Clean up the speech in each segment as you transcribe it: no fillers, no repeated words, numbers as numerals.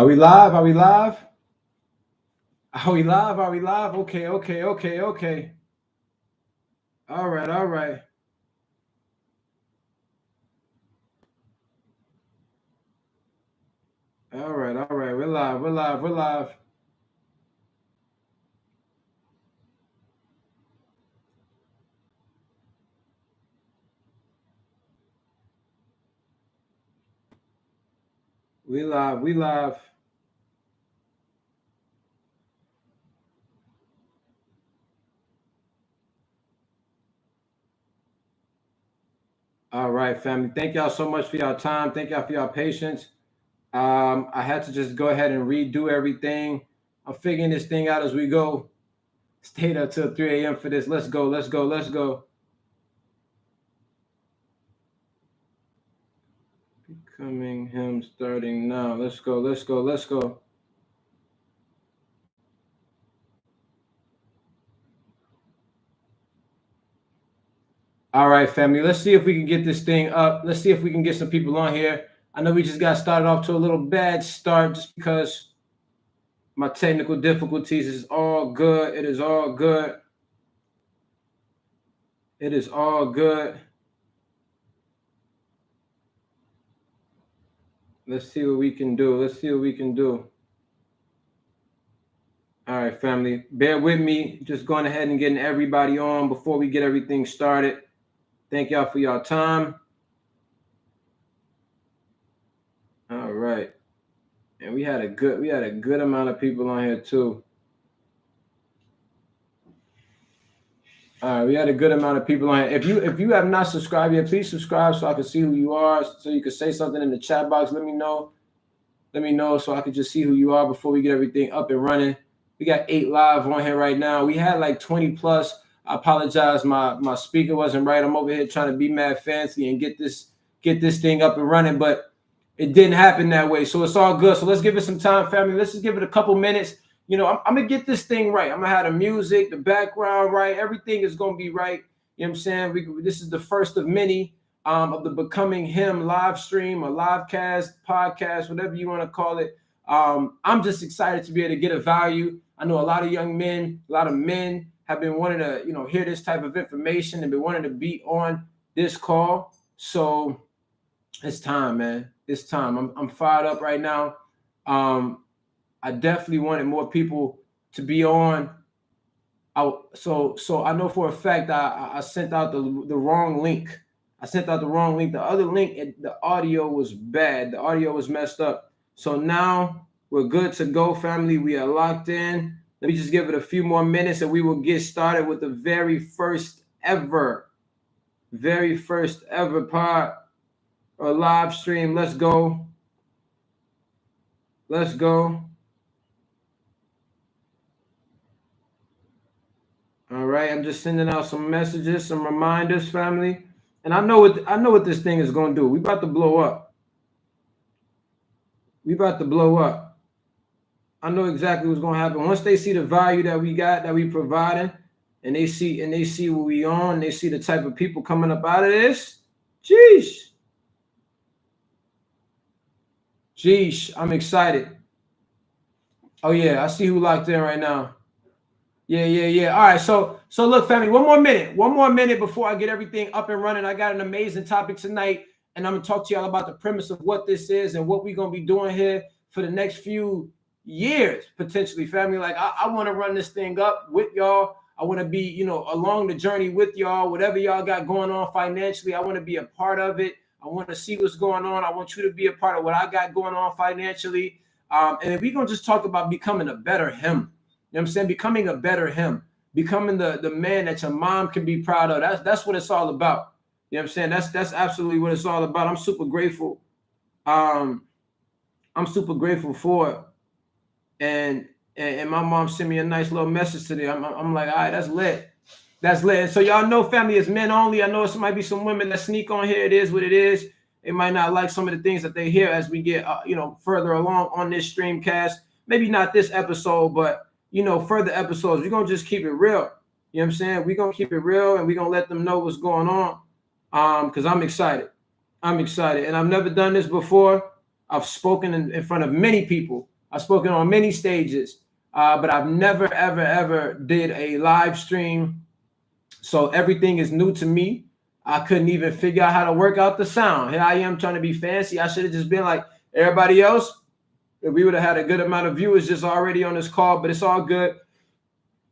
Are we live? Are we live? Are we live? Are we live? Okay, okay, okay, okay. All right, all right. All right, all right. We're live, we're live, we're live. We live, we live. All right, family. Thank y'all so much for y'all time. Thank y'all for y'all patience. I had to just go ahead and redo everything. I'm figuring this thing out as we go. Stayed up till 3 a.m. for this. Let's go, let's go, let's go. Becoming him starting now. Let's go, let's go, let's go. All right, family. Let's see if we can get this thing up. Let's see if we can get some people on here. I know we just got started off to a little bad start just because my technical difficulties is all good. It is all good. It is all good. Let's see what we can do. Let's see what we can do. All right, family. Bear with me. Just going ahead and getting everybody on before we get everything started. Thank y'all for y'all time. All right. And we had a good amount of people on here too. All right, we had a good amount of people on here. If you have not subscribed yet, please subscribe so I can see who you are. So you can say something in the chat box. Let me know. Let me know so I can just see who you are before we get everything up and running. We got 8 live on here right now. We had like 20 plus. I apologize. My speaker wasn't right. I'm over here trying to be mad fancy and get this thing up and running, but it didn't happen that way. So it's all good. So let's give it some time, family. Let's just give it a couple minutes. You know, I'm gonna get this thing right. I'm gonna have the music, the background right. Everything is gonna be right. You know what I'm saying? This is the first of many of the Becoming Him live stream, a live cast, podcast, whatever you want to call it. I'm just excited to be able to get a value. I know a lot of young men, a lot of men have been wanting to, hear this type of information and been wanting to be on this call. So it's time, man. It's time. I'm fired up right now. I definitely wanted more people to be on. So I know for a fact I sent out the wrong link. I sent out the wrong link. The other link, the audio was bad. The audio was messed up. So now we're good to go, family. We are locked in. Let me just give it a few more minutes and we will get started with the very first ever pod or live stream. Let's go. Let's go. All right, I'm just sending out some messages, some reminders, family. And I know what this thing is going to do. We about to blow up. We about to blow up. I know exactly what's going to happen. Once they see the value that we got, that we providing, and they see what we on, they see the type of people coming up out of this. Jeesh, I'm excited. Oh yeah, I see who locked in right now. Yeah. All right, so look, family, one more minute before I get everything up and running. I got an amazing topic tonight, and I'm gonna talk to y'all about the premise of what this is and what we're gonna be doing here for the next few years, potentially, family. Like I want to run this thing up with y'all. I want to be, along the journey with y'all. Whatever y'all got going on financially, I want to be a part of it. I want to see what's going on. I want you to be a part of what I got going on financially. And if we're gonna just talk about becoming a better him. You know what I'm saying? Becoming a better him, becoming the man that your mom can be proud of. That's what it's all about. You know what I'm saying? That's absolutely what it's all about. I'm super grateful. I'm super grateful for it. And my mom sent me a nice little message today. I'm like, all right, that's lit. That's lit. So y'all know, family is men only. I know it might be some women that sneak on here. It is what it is. They might not like some of the things that they hear as we get further along on this streamcast. Maybe not this episode, but further episodes, we're going to just keep it real. You know what I'm saying? We're going to keep it real and we're going to let them know what's going on. Because I'm excited. And I've never done this before. I've spoken in front of many people. I've spoken on many stages, but I've never, ever did a live stream. So everything is new to me. I couldn't even figure out how to work out the sound. Here I am trying to be fancy. I should have just been like everybody else. We would have had a good amount of viewers just already on this call, but it's all good.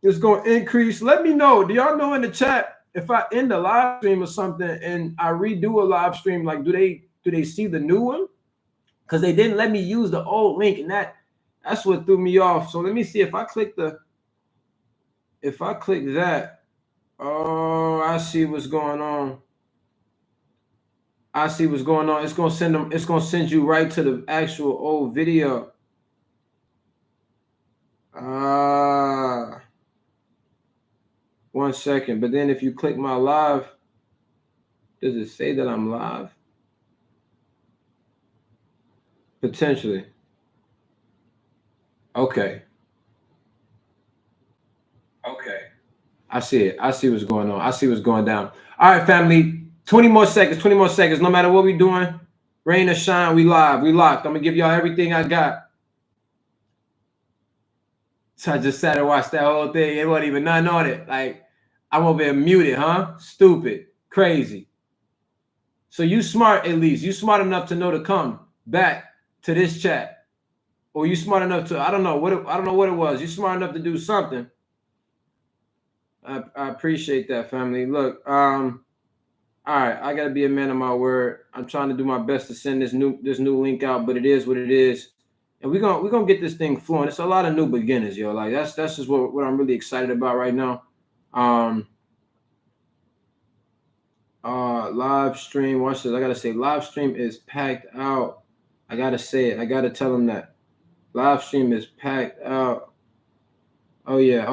It's going to increase. Let me know. Do y'all know in the chat if I end a live stream or something and I redo a live stream, like do they see the new one? Because they didn't let me use the old link, and that's what threw me off. So let me see if I click that. Oh, I see what's going on. It's gonna send them. It's gonna send you right to the actual old video. One second. But then if you click my live, does it say that I'm live? Potentially. Okay. I see it. I see what's going on. I see what's going down. All right, family. 20 more seconds. No matter what we're doing, rain or shine, we live. We locked. I'm going to give y'all everything I got. So I just sat and watched that whole thing. It wasn't even nothing on it. Like, I'm over there muted, huh? Stupid. Crazy. So you smart, at least. You smart enough to know to come back to this chat. Or you smart enough to, I don't know what it was. You smart enough to do something. I appreciate that, family. Look, all right, I gotta be a man of my word. I'm trying to do my best to send this new link out, but it is what it is, and we're gonna get this thing flowing. It's a lot of new beginners, yo. Like that's just what I'm really excited about right now. Live stream. Watch this. I gotta say, live stream is packed out. I gotta say it. I gotta tell them that live stream is packed out. Oh yeah.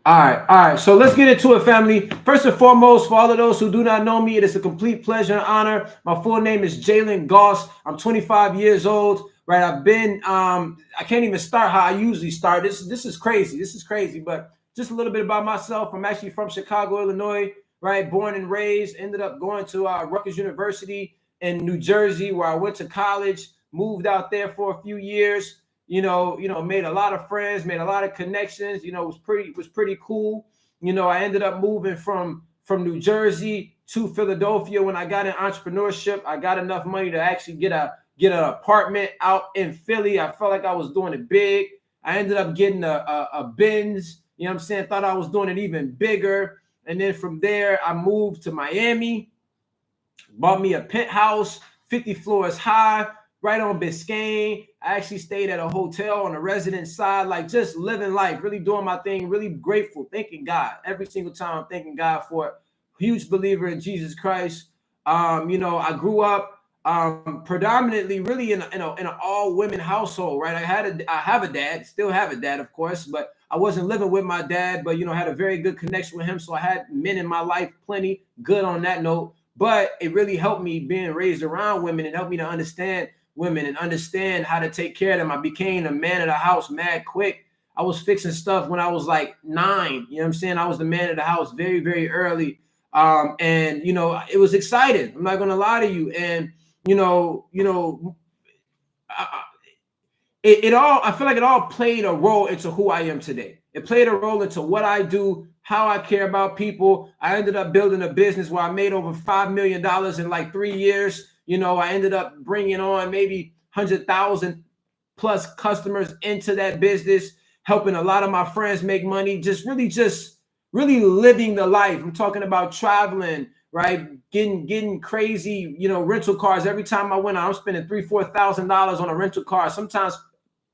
All right. So let's get into it, family. First and foremost, for all of those who do not know me, it is a complete pleasure and honor. My full name is Jalen Goss. I'm 25 years old. Right. I've been. I can't even start how I usually start. This is crazy. But just a little bit about myself. I'm actually from Chicago, Illinois. Right. Born and raised. Ended up going to Rutgers University in New Jersey, where I went to college. Moved out there for a few years. You know, made a lot of friends, made a lot of connections. You know, was pretty cool. You know, I ended up moving from New Jersey to Philadelphia when I got in entrepreneurship. I got enough money to actually get an apartment out in Philly. I felt like I was doing it big. I ended up getting a Benz. You know what I'm saying? Thought I was doing it even bigger. And then from there, I moved to Miami, bought me a penthouse, 50 floors high, right on Biscayne. I actually stayed at a hotel on the resident side, like just living life, really doing my thing, really grateful, thanking God. Every single time I'm thanking God for it. Huge believer in Jesus Christ. You know, I grew up predominantly really in an all-women household, right? I have a dad, still have a dad, of course, but I wasn't living with my dad, but, you know, had a very good connection with him. So I had men in my life, plenty, good on that note. But it really helped me being raised around women and helped me to understand women and understand how to take care of them. I became a man of the house mad quick. I was fixing stuff when I was like 9. You know what I'm saying? I was the man of the house very, very early. And, you know, it was exciting. I'm not going to lie to you. And, I feel like it all played a role into who I am today. It played a role into what I do, how I care about people. I ended up building a business where I made over $5 million in like 3 years. You know, I ended up bringing on maybe 100,000 plus customers into that business, helping a lot of my friends make money, just really living the life. I'm talking about traveling, right? Getting crazy, you know, rental cars. Every time I went out, I'm spending $3,000-$4,000 on a rental car, sometimes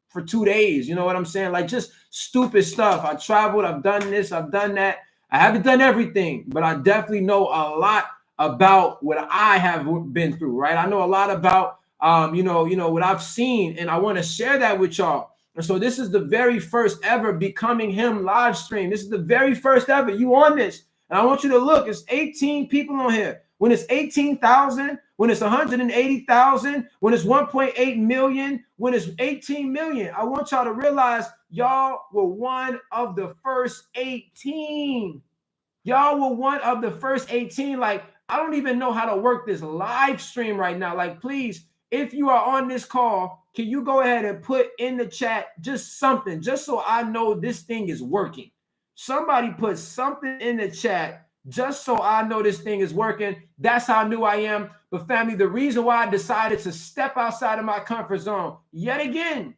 for 2 days. You know what I'm saying? Like just stupid stuff. I traveled, I've done this, I've done that. I haven't done everything, but I definitely know a lot about what I have been through, right? I know a lot about, what I've seen, and I want to share that with y'all. And so this is the very first ever Becoming Him live stream. This is the very first ever. You on this. And I want you to look. It's 18 people on here. When it's 18,000, when it's 180,000, when it's 1.8 million, when it's 18 million, I want y'all to realize y'all were one of the first 18. Y'all were one of the first 18. Like, I don't even know how to work this live stream right now. Like, please, if you are on this call, can you go ahead and put in the chat just something, just so I know this thing is working? Somebody put something in the chat just so I know this thing is working. That's how new I am. But family, the reason why I decided to step outside of my comfort zone yet again,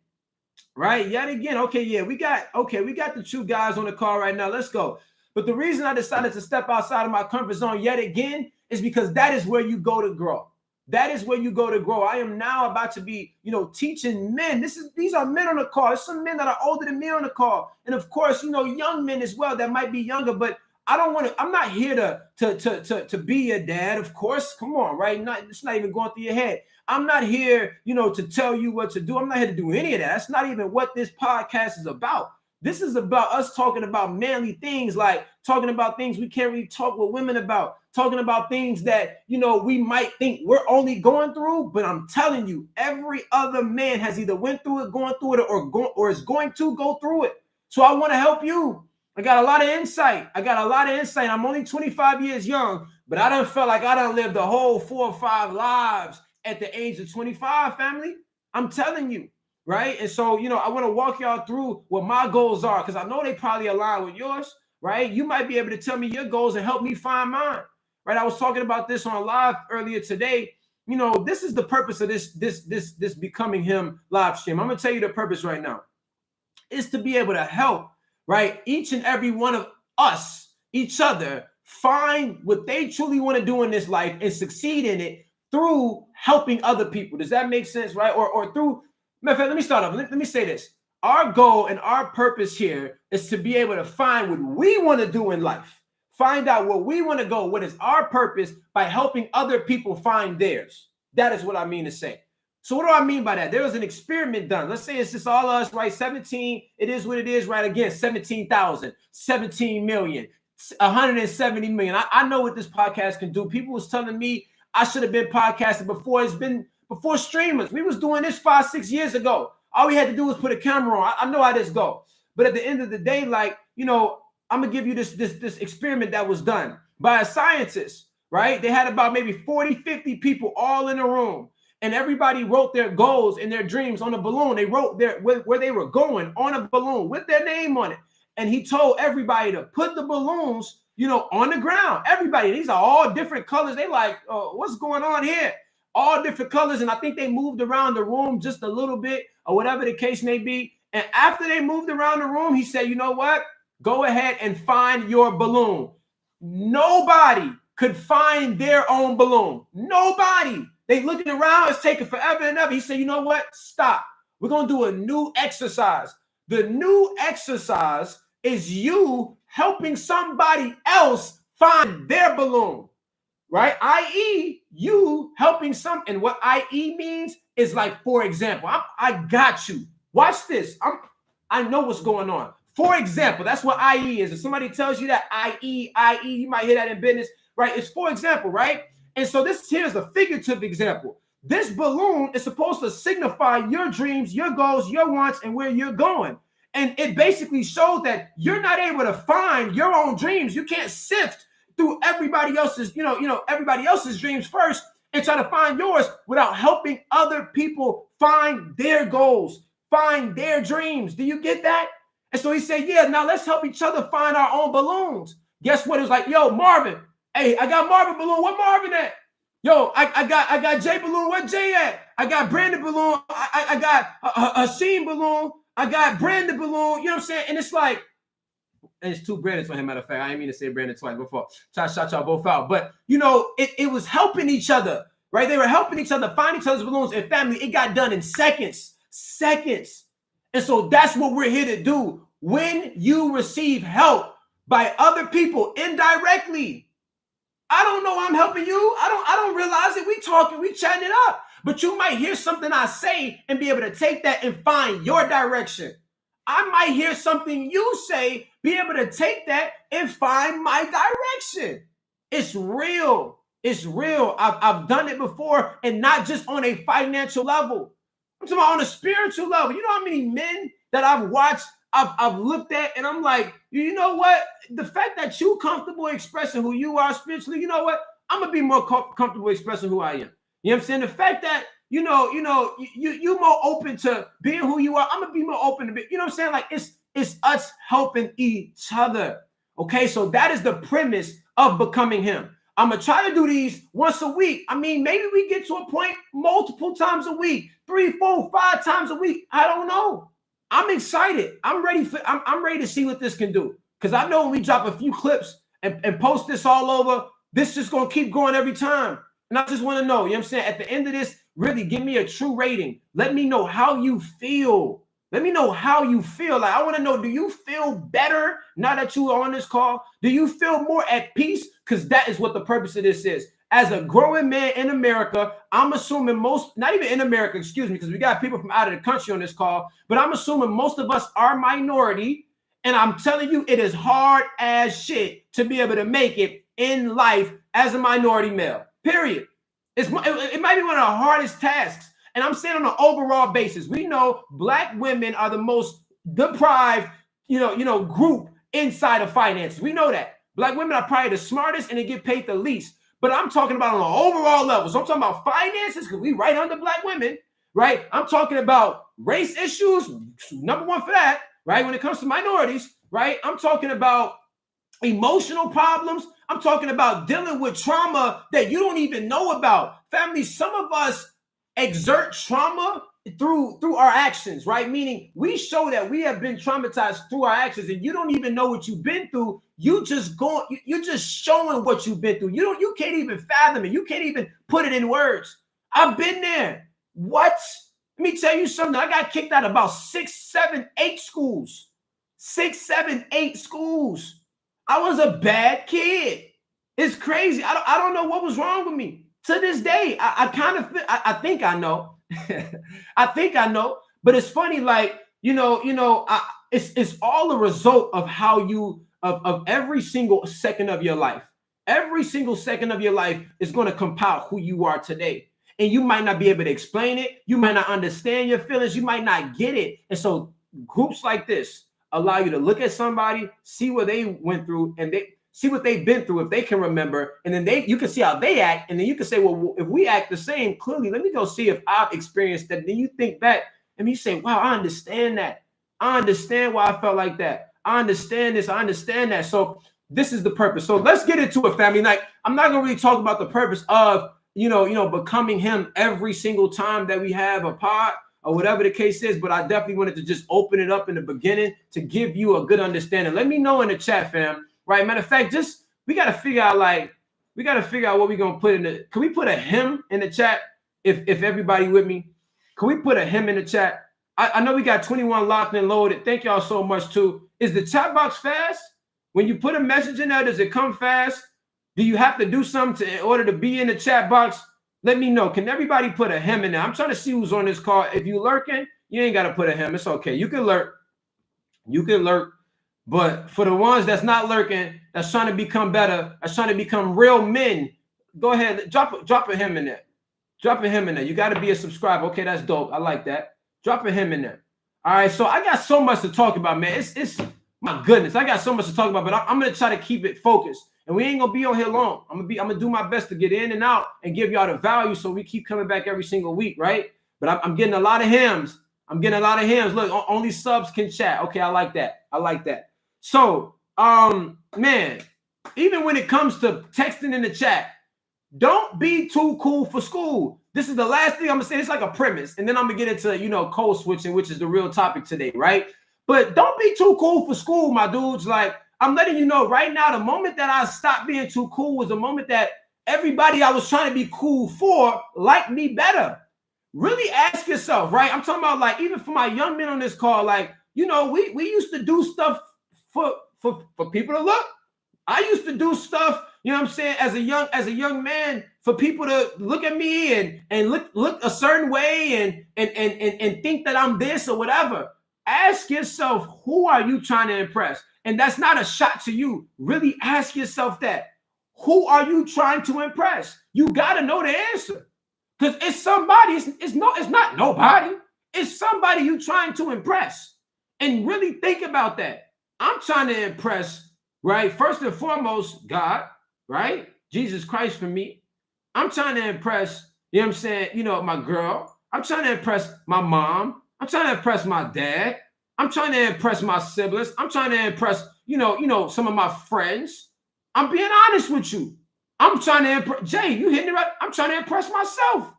right? Yet again. Okay, yeah, we got the two guys on the call right now. Let's go. But the reason I decided to step outside of my comfort zone yet again is because that is where you go to grow. That is where you go to grow. I am now about to be, teaching men. These are men on the call. There's some men that are older than me on the call. And of course, young men as well that might be younger, but I'm not here to be your dad, of course. Come on, right? It's not even going through your head. I'm not here, to tell you what to do. I'm not here to do any of that. That's not even what this podcast is about. This is about us talking about manly things, like talking about things we can't really talk with women about, talking about things that, we might think we're only going through. But I'm telling you, every other man has either went through it, going through it, or is going to go through it. So I want to help you. I got a lot of insight. I'm only 25 years young, but I done felt like I done lived the whole 4 or 5 lives at the age of 25, family. I'm telling you. Right. And so, I want to walk y'all through what my goals are, because I know they probably align with yours. Right. You might be able to tell me your goals and help me find mine. Right. I was talking about this on live earlier today. This is the purpose of this Becoming Him live stream. I'm going to tell you the purpose right now. Is to be able to help, right, each and every one of us, each other, find what they truly want to do in this life and succeed in it through helping other people. Does that make sense, right? Or through, matter of fact, let me start off. Let me say this. Our goal and our purpose here is to be able to find what we want to do in life. Find out where we want to go. What is our purpose by helping other people find theirs. That is what I mean to say. So what do I mean by that? There was an experiment done. Let's say it's just all us, right? 17, it is what it is, right? Again, 17,000, 17 million, 170 million. I know what this podcast can do. People was telling me I should have been podcasting before. It's been before streamers. We was doing this 5-6 years ago. All we had to do was put a camera on. I know how this goes. But at the end of the day, like, I'm going to give you this experiment that was done by a scientist, right? They had about maybe 40, 50 people all in a room. And everybody wrote their goals and their dreams on a balloon. They wrote where they were going on a balloon with their name on it. And he told everybody to put the balloons, on the ground. Everybody, these are all different colors. They like, what's going on here? All different colors. And I think they moved around the room just a little bit or whatever the case may be. And after they moved around the room, he said, you know what? Go ahead and find your balloon. Nobody could find their own balloon. Nobody. They looking around, it's taking forever and ever. He said, you know what? Stop. We're going to do a new exercise. The new exercise is you helping somebody else find their balloon, right? I.e., you helping some. And what I.e. means is like, for example, I got you. Watch this. I know what's going on. For example, that's what I.e. is. If somebody tells you that I.e., you might hear that in business, right? It's for example, right? And so here's a figurative example. This balloon is supposed to signify your dreams, your goals, your wants, and where you're going. And it basically showed that you're not able to find your own dreams. You can't sift through everybody else's, everybody else's dreams first and try to find yours without helping other people find their goals, find their dreams. Do you get that? And so he said, yeah, now let's help each other find our own balloons. Guess what? It was like, yo, Marvin. Hey, I got Marvin Balloon. What Marvin at? Yo, I got Jay Balloon. What Jay at? I got Brandon Balloon. I got Haseen Balloon. I got Brandon Balloon. You know what I'm saying? And it's like, and it's 2 Brandons for him. Matter of fact, I didn't mean to say Brandon twice before. Try to shout y'all both out. But it was helping each other, right? They were helping each other find each other's balloons. And family, it got done in seconds. And so that's what we're here to do. When you receive help by other people indirectly, I don't know I'm helping you. I don't realize it. We talking, we chatting it up. But you might hear something I say and be able to take that and find your direction. I might hear something you say, be able to take that and find my direction. It's real. It's real. I've done it before, and not just on a financial level. I'm talking about on a spiritual level. You know how many men that I've watched, I've looked at, and I'm like, you know what? The fact that you're comfortable expressing who you are spiritually, you know what? I'm gonna be more comfortable expressing who I am. You know what I'm saying? The fact that you more open to being who you are. I'm gonna be more open to be. You know what I'm saying? Like it's us helping each other. Okay, so that is the premise of becoming him. I'm gonna try to do these once a week. I mean, maybe we get to a point multiple times a week, 3, 4, 5 times a week. I don't know. I'm excited. I'm ready to see what this can do. Because I know when we drop a few clips and post this all over, this just gonna keep growing every time. And I just want to know, you know what I'm saying? At the end of this, really give me a true rating. Let me know how you feel. Let me know how you feel. Like, I want to know, do you feel better now that you are on this call? Do you feel more at peace? Because that is what the purpose of this is. As a growing man in America, I'm assuming not even in America, excuse me, because we got people from out of the country on this call, but I'm assuming most of us are minority. And I'm telling you, it is hard as shit to be able to make it in life as a minority male, period. It might be one of the hardest tasks. And I'm saying on an overall basis, we know Black women are the most deprived, group inside of finance. We know that. Black women are probably the smartest and they get paid the least. But I'm talking about on an overall level. So I'm talking about finances because we right under Black women, right? I'm talking about race issues, number one for that, right? When it comes to minorities, right? I'm talking about emotional problems. I'm talking about dealing with trauma that you don't even know about. Family, some of us exert trauma through our actions, right? Meaning we show that we have been traumatized through our actions and you don't even know what you've been through. You're just showing what you've been through. You can't even fathom it. You can't even put it in words. I've been there. What? Let me tell you something. I got kicked out of about 6, 7, 8 schools. 6, 7, 8 schools. I was a bad kid. It's crazy. I don't know what was wrong with me. To this day, I think I know. I think I know. But it's funny, like, it's all a result of how of every single second of your life. Every single second of your life is going to compile who you are today. And you might not be able to explain it. You might not understand your feelings. You might not get it. And so groups like this allow you to look at somebody, see what they went through, and they see what they've been through, if they can remember, and then you can see how they act, and then you can say, well, if we act the same, clearly, let me go see if I've experienced that. Then you think back, and you say, wow, I understand that. I understand why I felt like that. I understand this. I understand that. So this is the purpose. So let's get into it, family. Like, I'm not gonna really talk about the purpose of becoming him every single time that we have a pod or whatever the case is, but I definitely wanted to just open it up in the beginning to give you a good understanding. Let me know in the chat, fam. Right. Matter of fact, we got to figure out what we're going to put in the. Can we put a hymn in the chat? If everybody with me, can we put a hymn in the chat? I know we got 21 locked and loaded. Thank y'all so much too. Is the chat box fast? When you put a message in there, does it come fast? Do you have to do something in order to be in the chat box? Let me know. Can everybody put a hymn in there? I'm trying to see who's on this call. If you lurking, you ain't got to put a hymn. It's okay. You can lurk. You can lurk. But for the ones that's not lurking, that's trying to become better, that's trying to become real men, go ahead, drop a hymn in there. Drop a hymn in there. You got to be a subscriber. Okay, that's dope. I like that. Drop a hymn in there. All right, so I got so much to talk about, man. It's my goodness. I got so much to talk about, but I'm going to try to keep it focused. And we ain't going to be on here long. I'm going to do my best to get in and out and give y'all the value so we keep coming back every single week, right? But I'm getting a lot of hymns. Look, only subs can chat. Okay, I like that. So, man, even when it comes to texting in the chat, don't be too cool for school. This is the last thing I'm gonna say. It's like a premise, and then I'm gonna get into code switching, which is the real topic today, right? But don't be too cool for school, my dudes. Like, I'm letting you know right now, the moment that I stopped being too cool was the moment that everybody I was trying to be cool for liked me better. Really ask yourself, right? I'm talking about, like, even for my young men on this call, like, we used to do stuff for people to look. I used to do stuff, you know what I'm saying, as a young man, for people to look at me and look a certain way and think that I'm this or whatever. Ask yourself, who are you trying to impress? And that's not a shot to you. Really ask yourself that. Who are you trying to impress? You got to know the answer. Because it's somebody, it's not nobody. It's somebody you trying to impress. And really think about that. I'm trying to impress, right? First and foremost, God, right? Jesus Christ for me. I'm trying to impress, you know what I'm saying, you know, my girl. I'm trying to impress my mom. I'm trying to impress my dad. I'm trying to impress my siblings. I'm trying to impress, some of my friends. I'm being honest with you. I'm trying to impress Jay. You hitting it right. I'm trying to impress myself.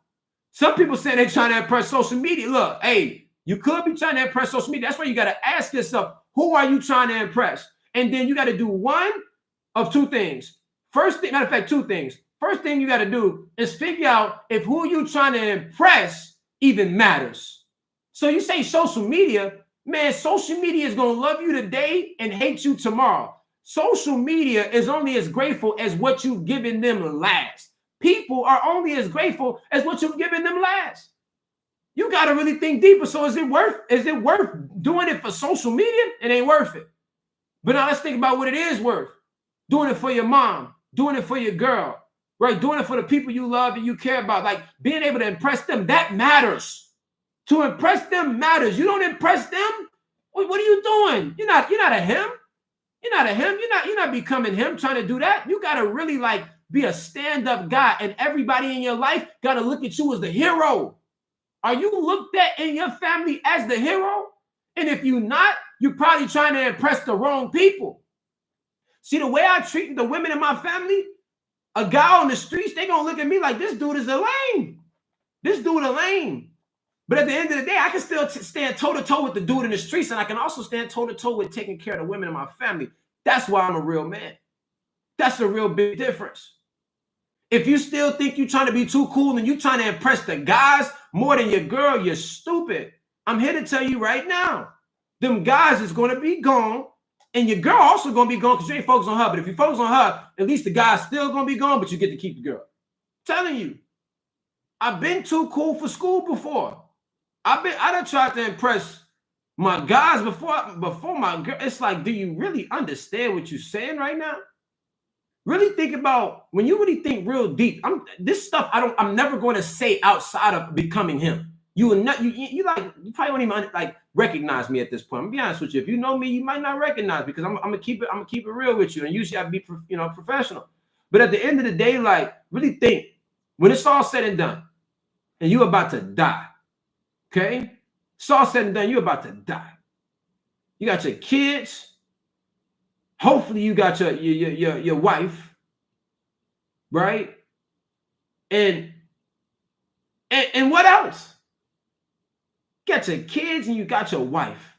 Some people say they're trying to impress social media. Look, hey, you could be trying to impress social media. That's why you got to ask yourself, who are you trying to impress? And then you got to do one of two things. First thing, matter of fact, two things. First thing you got to do is figure out if who you trying to impress even matters. So you say social media, man, social media is going to love you today and hate you tomorrow. Social media is only as grateful as what you've given them last. People are only as grateful as what you've given them last. You got to really think deeper. So is it worth doing it for social media? It ain't worth it. But now let's think about what it is worth. Doing it for your mom, doing it for your girl, right? Doing it for the people you love and you care about. Like being able to impress them, that matters. To impress them matters. You don't impress them, what are you doing? You're not a him. You're not a him. You're not becoming him trying to do that. You got to really be a stand-up guy, and everybody in your life got to look at you as the hero. Are you looked at in your family as the hero? And if you're not, you're probably trying to impress the wrong people. See, the way I treat the women in my family, a guy on the streets, they gonna look at me like this dude is a lame. This dude a lame. But at the end of the day, I can still stand toe-to-toe with the dude in the streets, and I can also stand toe-to-toe with taking care of the women in my family. That's why I'm a real man. That's a real big difference. If you still think you're trying to be too cool and you're trying to impress the guys more than your girl, you're stupid. I'm here to tell you right now, them guys is going to be gone, and your girl also going to be gone because you ain't focused on her. But if you focus on her, at least the guy's still going to be gone, but you get to keep the girl. I'm telling you, I've been too cool for school before. I done tried to impress my guys before my girl. It's like, do you really understand what you're saying right now? Really think about when you really think real deep. This stuff I'm never going to say outside of becoming him. You will not. You probably won't even recognize me at this point. I'm gonna be honest with you. If you know me, you might not recognize me because I'm gonna keep it real with you. And usually I be professional. But at the end of the day, really think when it's all said and done, and you're about to die. Okay, it's all said and done. You're about to die. You got your kids. Hopefully, you got your wife, right? And what else? You got your kids and you got your wife.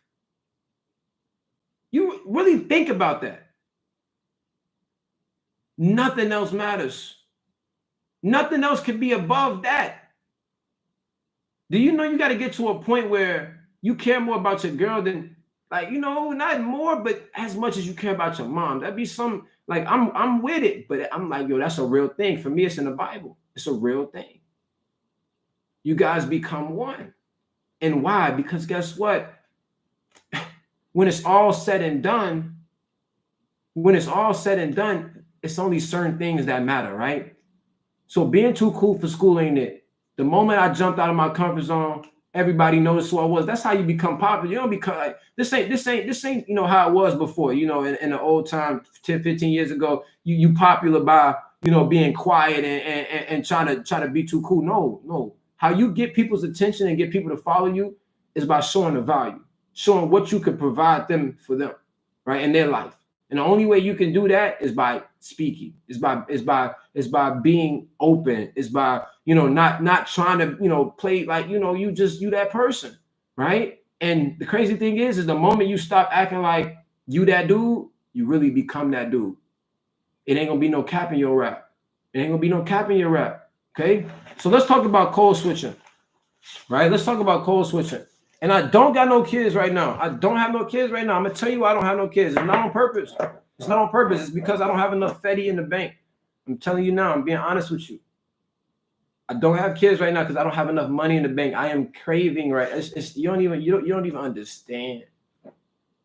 You really think about that. Nothing else matters. Nothing else can be above that. Do you know you got to get to a point where you care more about your girl than not more, but as much as you care about your mom? That'd be some I'm with it, but I'm like, yo, that's a real thing. For me, it's in the Bible. It's a real thing. You guys become one. And why? Because guess what? When it's all said and done, it's only certain things that matter, right? So being too cool for school ain't it. The moment I jumped out of my comfort zone, everybody noticed who I was. That's how you become popular. You don't become this ain't how it was before. In the old time, 10, 15 years ago, you popular by being quiet and trying to be too cool. No. How you get people's attention and get people to follow you is by showing the value, showing what you could provide them for them, right, in their life. And the only way you can do that is by speaking. Is by being open. Is by not trying to play you that person, right? And the crazy thing is the moment you stop acting like you that dude, you really become that dude. It ain't gonna be no cap in your rap. Okay, so let's talk about code switching, right? Let's talk about code switching. And I don't got no kids right now. I don't have no kids right now. I'm gonna tell you why I don't have no kids. It's not on purpose. It's because I don't have enough Fetty in the bank. I'm telling you now. I'm being honest with you. I don't have kids right now because I don't have enough money in the bank. I am craving right. You don't even understand.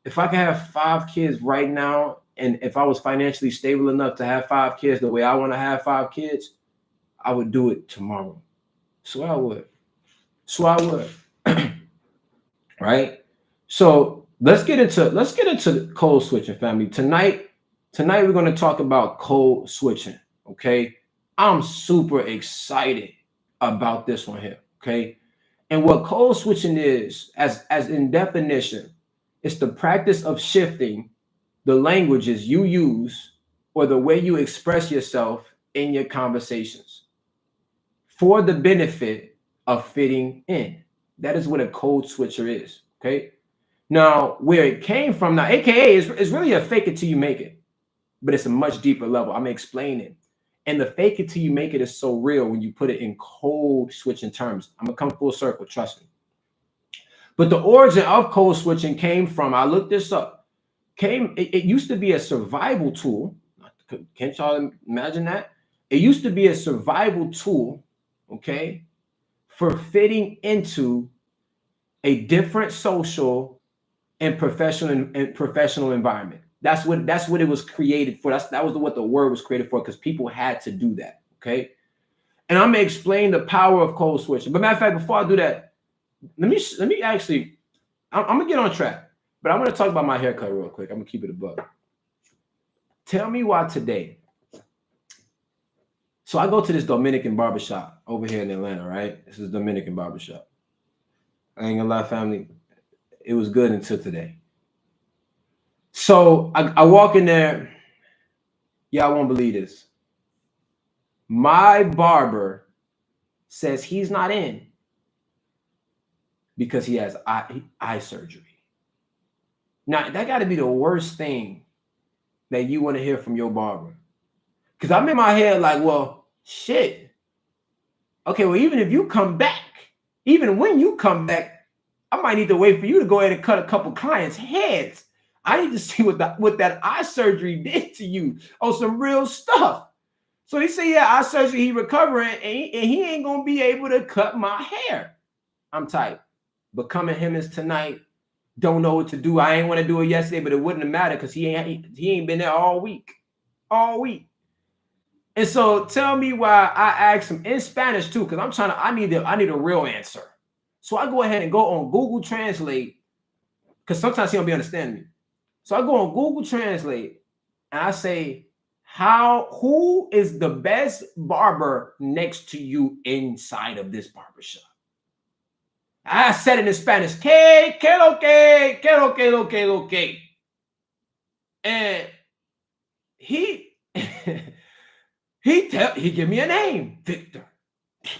If I could have 5 kids right now, and if I was financially stable enough to have 5 kids the way I want to have 5 kids, I would do it tomorrow. So I would. Right? So let's get into code switching, family. Tonight we're going to talk about code switching. Okay. I'm super excited about this one here. Okay. And what code switching is, as in definition, it's the practice of shifting the languages you use or the way you express yourself in your conversations for the benefit of fitting in. That is what a code switcher is. Okay. Now, where it came from, now, AKA is really a fake it till you make it, but it's a much deeper level. I'm explaining. And the fake it till you make it is so real when you put it in code switching terms. I'm going to come full circle, trust me. But the origin of code switching came from, I looked this up, it used to be a survival tool. Can't y'all imagine that? It used to be a survival tool, okay, for fitting into a different social and professional environment. That's what it was created for. That was what the word was created for, because people had to do that. Okay. And I'm gonna explain the power of code switching. But matter of fact, before I do that, let me actually, I'm gonna get on track, but I'm gonna talk about my haircut real quick. I'm gonna keep it above. Tell me why today. So I go to this Dominican barbershop over here in Atlanta, right? This is Dominican barbershop. I ain't gonna lie, family. It was good until today. So I walk in there. Y'all won't believe this. My barber says he's not in because he has eye surgery. Now, that got to be the worst thing that you want to hear from your barber. Because I'm in my head like, well, shit. Okay, well, even if you come back, even when you come back, I might need to wait for you to go ahead and cut a couple clients' heads. I need to see what that eye surgery did to you on some real stuff. So he said, yeah, eye surgery, he recovering, and he ain't going to be able to cut my hair. I'm tight. Becoming him is tonight. Don't know what to do. I ain't want to do it yesterday, but it wouldn't have mattered because he ain't been there all week. All week. And so tell me why I asked him in Spanish too, because I need a real answer. So I go ahead and go on Google Translate, because sometimes he don't be understanding me. So I go on Google Translate and I say, who is the best barber next to you inside of this barbershop? I said it in Spanish, que lo que. And he give me a name, Victor. As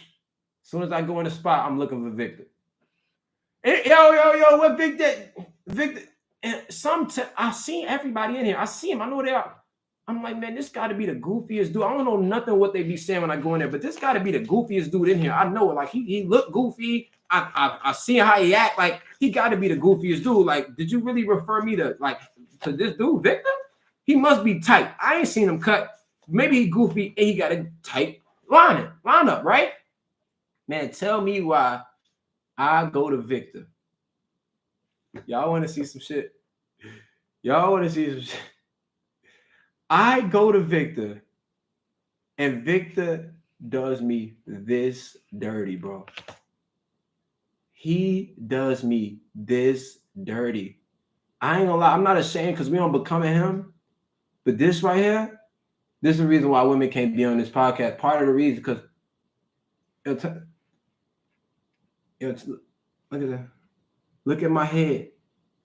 soon as I go in the spot, I'm looking for Victor. Yo, what Victor? And I seen everybody in here. I see him. I know they are. I'm like, man, this got to be the goofiest dude. I don't know nothing what they be saying when I go in there, but this got to be the goofiest dude in here. I know it. Like he looked goofy. I see how he act. Like he got to be the goofiest dude. Like, did you really refer me to this dude, Victor? He must be tight. I ain't seen him cut. Maybe he goofy and he got a tight line up, right? Man, tell me why I go to Victor. Y'all want to see some shit? Y'all want to see some shit? I go to Victor, and Victor does me this dirty, bro. He does me this dirty. I ain't gonna lie, I'm not ashamed because we don't becoming him. But this right here, this is the reason why women can't be on this podcast. Part of the reason, because look at that. Look at my head.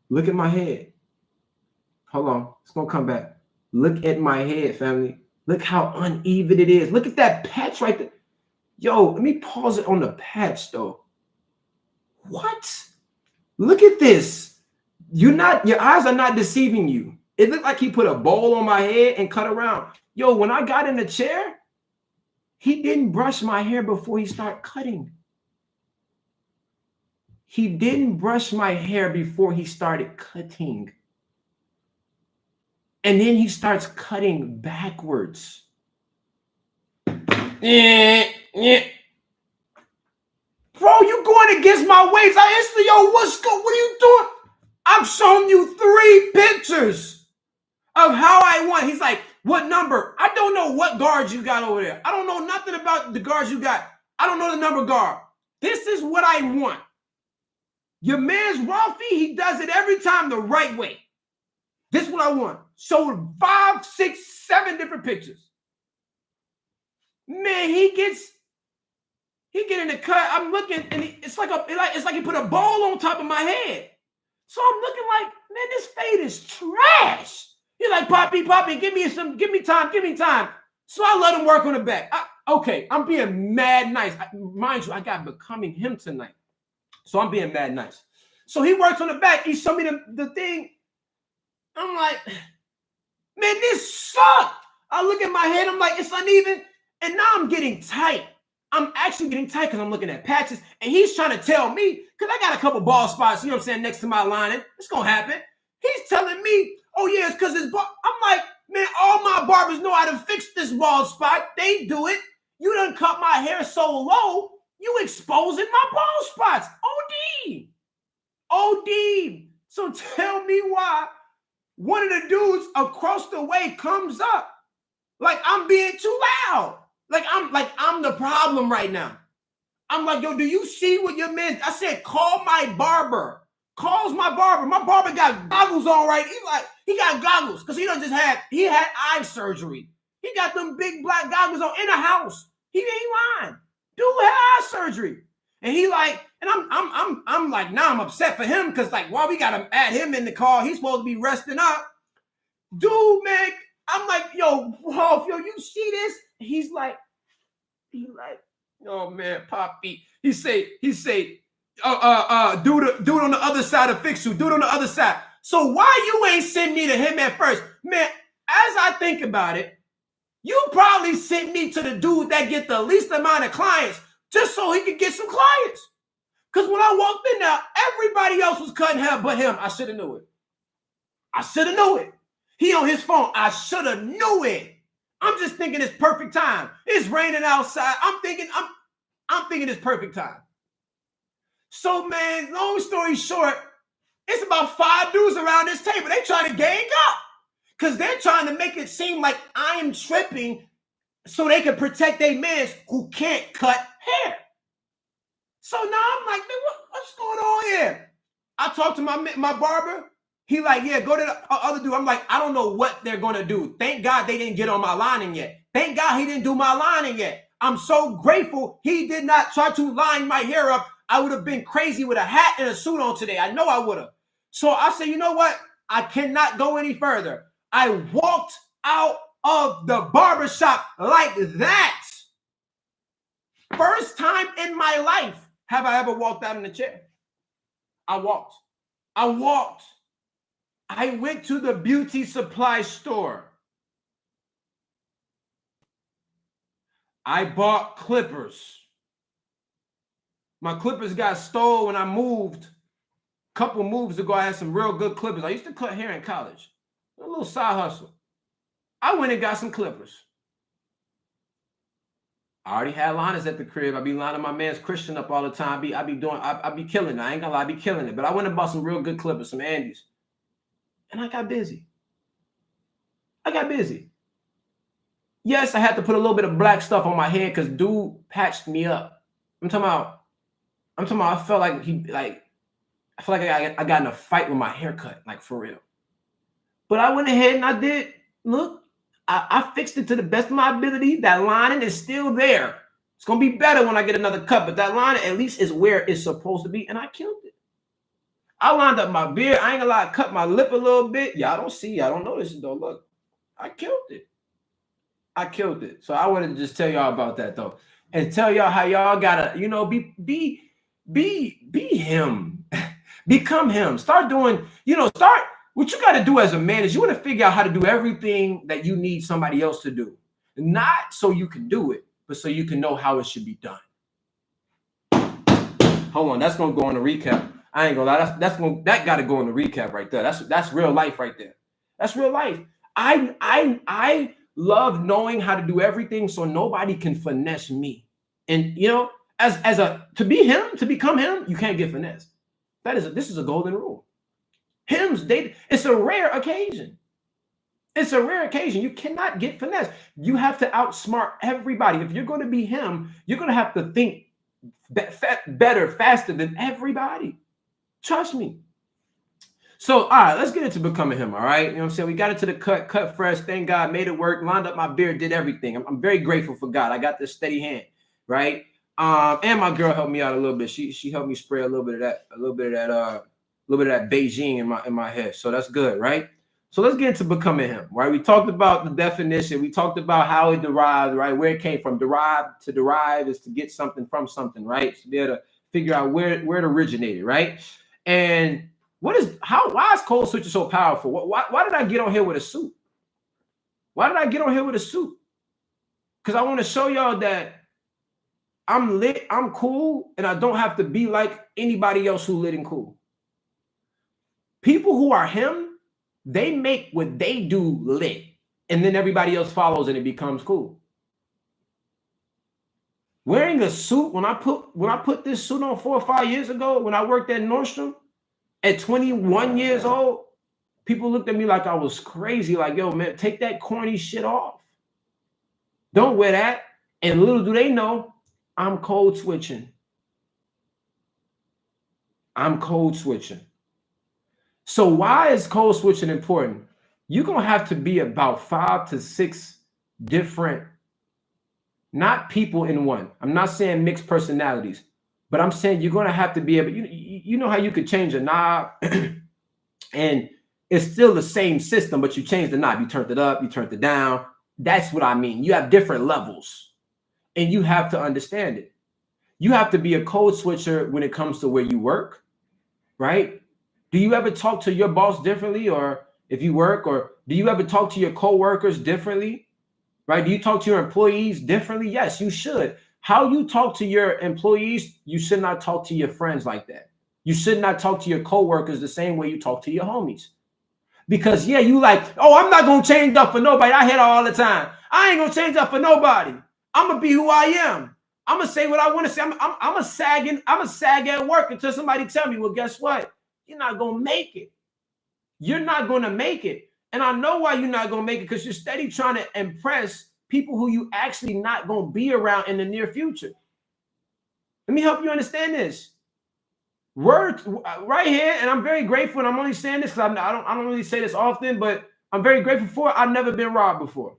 Look at my head. Hold on. It's gonna come back. Look at my head, family. Look how uneven it is. Look at that patch right there. Yo, let me pause it on the patch, though. What? Look at this. Your eyes are not deceiving you. It looked like he put a bowl on my head and cut around. Yo, when I got in the chair, he didn't brush my hair before he started cutting. He didn't brush my hair before he started cutting. And then he starts cutting backwards. Bro, you going against my waist. I instantly, what are you doing? I've shown you 3 pictures of how I want. He's like, what number? I don't know what guards you got over there. I don't know nothing about the guards you got. I don't know the number guard. This is what I want. Your man's Ralphie, he does it every time the right way. This is what I want. Showed 5, 6, 7 different pictures. Man, he get in the cut. I'm looking, and it's like he put a ball on top of my head. So I'm looking like, man, this fade is trash. He's like, Poppy, give me time. So I let him work on the back. Okay, I'm being mad nice. Mind you, I got Becoming Him tonight. So I'm being mad nice. So he works on the back. He showed me the thing. I'm like, man, this sucked. I look at my head. I'm like, it's uneven. And now I'm getting tight. I'm actually getting tight because I'm looking at patches. And he's trying to tell me, because I got a couple ball spots, you know what I'm saying, next to my lining. It's going to happen. He's telling me, oh, yeah, it's because it's ball. I'm like, man, all my barbers know how to fix this bald spot. They do it. You done cut my hair so low, you exposing my bald spots. OD. So tell me why one of the dudes across the way comes up like I'm being too loud. Like I'm the problem right now. I'm like, yo, do you see what your man? I said, call my barber. Calls my barber. My barber got goggles on, right? He got goggles because he had eye surgery. He got them big black goggles on in the house. He ain't lying. Dude had eye surgery. And he like, and I'm like, now I'm upset for him because like, why we gotta add him in the car? He's supposed to be resting up. Dude, man, I'm like, yo, Rolf, yo, you see this? He like, oh man, Poppy. He say, dude on the other side of fix you. Dude on the other side. So why you ain't send me to him at first? Man, as I think about it, you probably sent me to the dude that get the least amount of clients just so he could get some clients. Because when I walked in there, everybody else was cutting hair but him. I should have knew it. He on his phone. I should have knew it. I'm just thinking it's perfect time. It's raining outside. I'm thinking it's perfect time. So, man, long story short, it's about 5 dudes around this table. They trying to gang up because they're trying to make it seem like I am tripping so they can protect their mans who can't cut hair. So now I'm like, man, what's going on here? I talked to my barber. He like, yeah, go to the other dude. I'm like, I don't know what they're going to do. Thank God they didn't get on my lining yet. Thank God he didn't do my lining yet. I'm so grateful he did not try to line my hair up. I would have been crazy with a hat and a suit on today. I know I would have. So I said, you know what? I cannot go any further. I walked out of the barbershop like that. First time in my life have I ever walked out in a chair. I walked. I went to the beauty supply store. I bought clippers. My clippers got stolen when I moved. A couple moves ago, I had some real good clippers. I used to cut hair in college. A little side hustle. I went and got some clippers. I already had liners at the crib. I be lining my man's Christian up all the time. I be killing it. I ain't gonna lie, I be killing it. But I went and bought some real good clippers, some Andys. And I got busy. Yes, I had to put a little bit of black stuff on my head because dude patched me up. I'm talking about, I felt like I got in a fight with my haircut, like for real. But I went ahead and I did, look, I fixed it to the best of my ability. That lining is still there. It's going to be better when I get another cut, but that lining at least is where it's supposed to be, and I killed it. I lined up my beard. I ain't gonna lie, I cut my lip a little bit. Y'all don't notice it though. Look, I killed it. So I wanted to just tell y'all about that though. And tell y'all how y'all gotta, be him. Become him. Start doing, what you gotta do as a man is you want to figure out how to do everything that you need somebody else to do. Not so you can do it, but so you can know how it should be done. Hold on, that's gonna go on the recap. I ain't gonna lie, that gotta go in the recap right there. That's real life right there. That's real life. I love knowing how to do everything so nobody can finesse me. And to become him, you can't get finessed. This is a golden rule. It's a rare occasion. You cannot get finessed. You have to outsmart everybody. If you're going to be him, you're going to have to think better, faster than everybody. Trust me. So, all right, let's get into becoming him. All right. You know what I'm saying? We got into the cut fresh. Thank God, made it work, lined up my beard, did everything. I'm very grateful for God. I got this steady hand, right? And my girl helped me out a little bit. She helped me spray a little bit of that Beijing in my head. So that's good, right? So let's get into becoming him, right? We talked about the definition. We talked about how it derived, right? Where it came from. Derive is to get something from something, right? To be able to figure out where it originated, right? And why is code switching so powerful? Why did I get on here with a suit? Why did I get on here with a suit? Because I want to show y'all that I'm lit, I'm cool, and I don't have to be like anybody else who lit and cool. People who are him, they make what they do lit, and then everybody else follows and it becomes cool. Wearing a suit, when I put this suit on 4 or 5 years ago, when I worked at Nordstrom, at 21 years old, people looked at me like I was crazy. Like, yo, man, take that corny shit off. Don't wear that. And little do they know, I'm code switching. I'm code switching. So why is code switching important? You're going to have to be about 5 to 6 different, not people in one. I'm not saying mixed personalities, but I'm saying you're going to have to be able, you know how you could change a knob and it's still the same system, but you change the knob. You turned it up, you turned it down. That's what I mean. You have different levels and you have to understand it. You have to be a code switcher when it comes to where you work, right? Do you ever talk to your boss differently, or if you work, or do you ever talk to your coworkers differently, right? Do you talk to your employees differently? Yes, you should. How you talk to your employees, you should not talk to your friends like that. You should not talk to your coworkers the same way you talk to your homies. Because yeah, you like, oh, I'm not gonna change up for nobody. I hear that all the time. I ain't gonna change up for nobody. I'm gonna be who I am. I'm gonna say what I want to say. I'm a sag at work until somebody tell me, well, guess what? You're not gonna make it. You're not gonna make it. And I know why you're not gonna make it, because you're steady trying to impress people who you actually not gonna be around in the near future. Let me help you understand this. Words right here, and I'm very grateful, and I'm only saying this because I don't really say this often, but I'm very grateful for it. I've never been robbed before.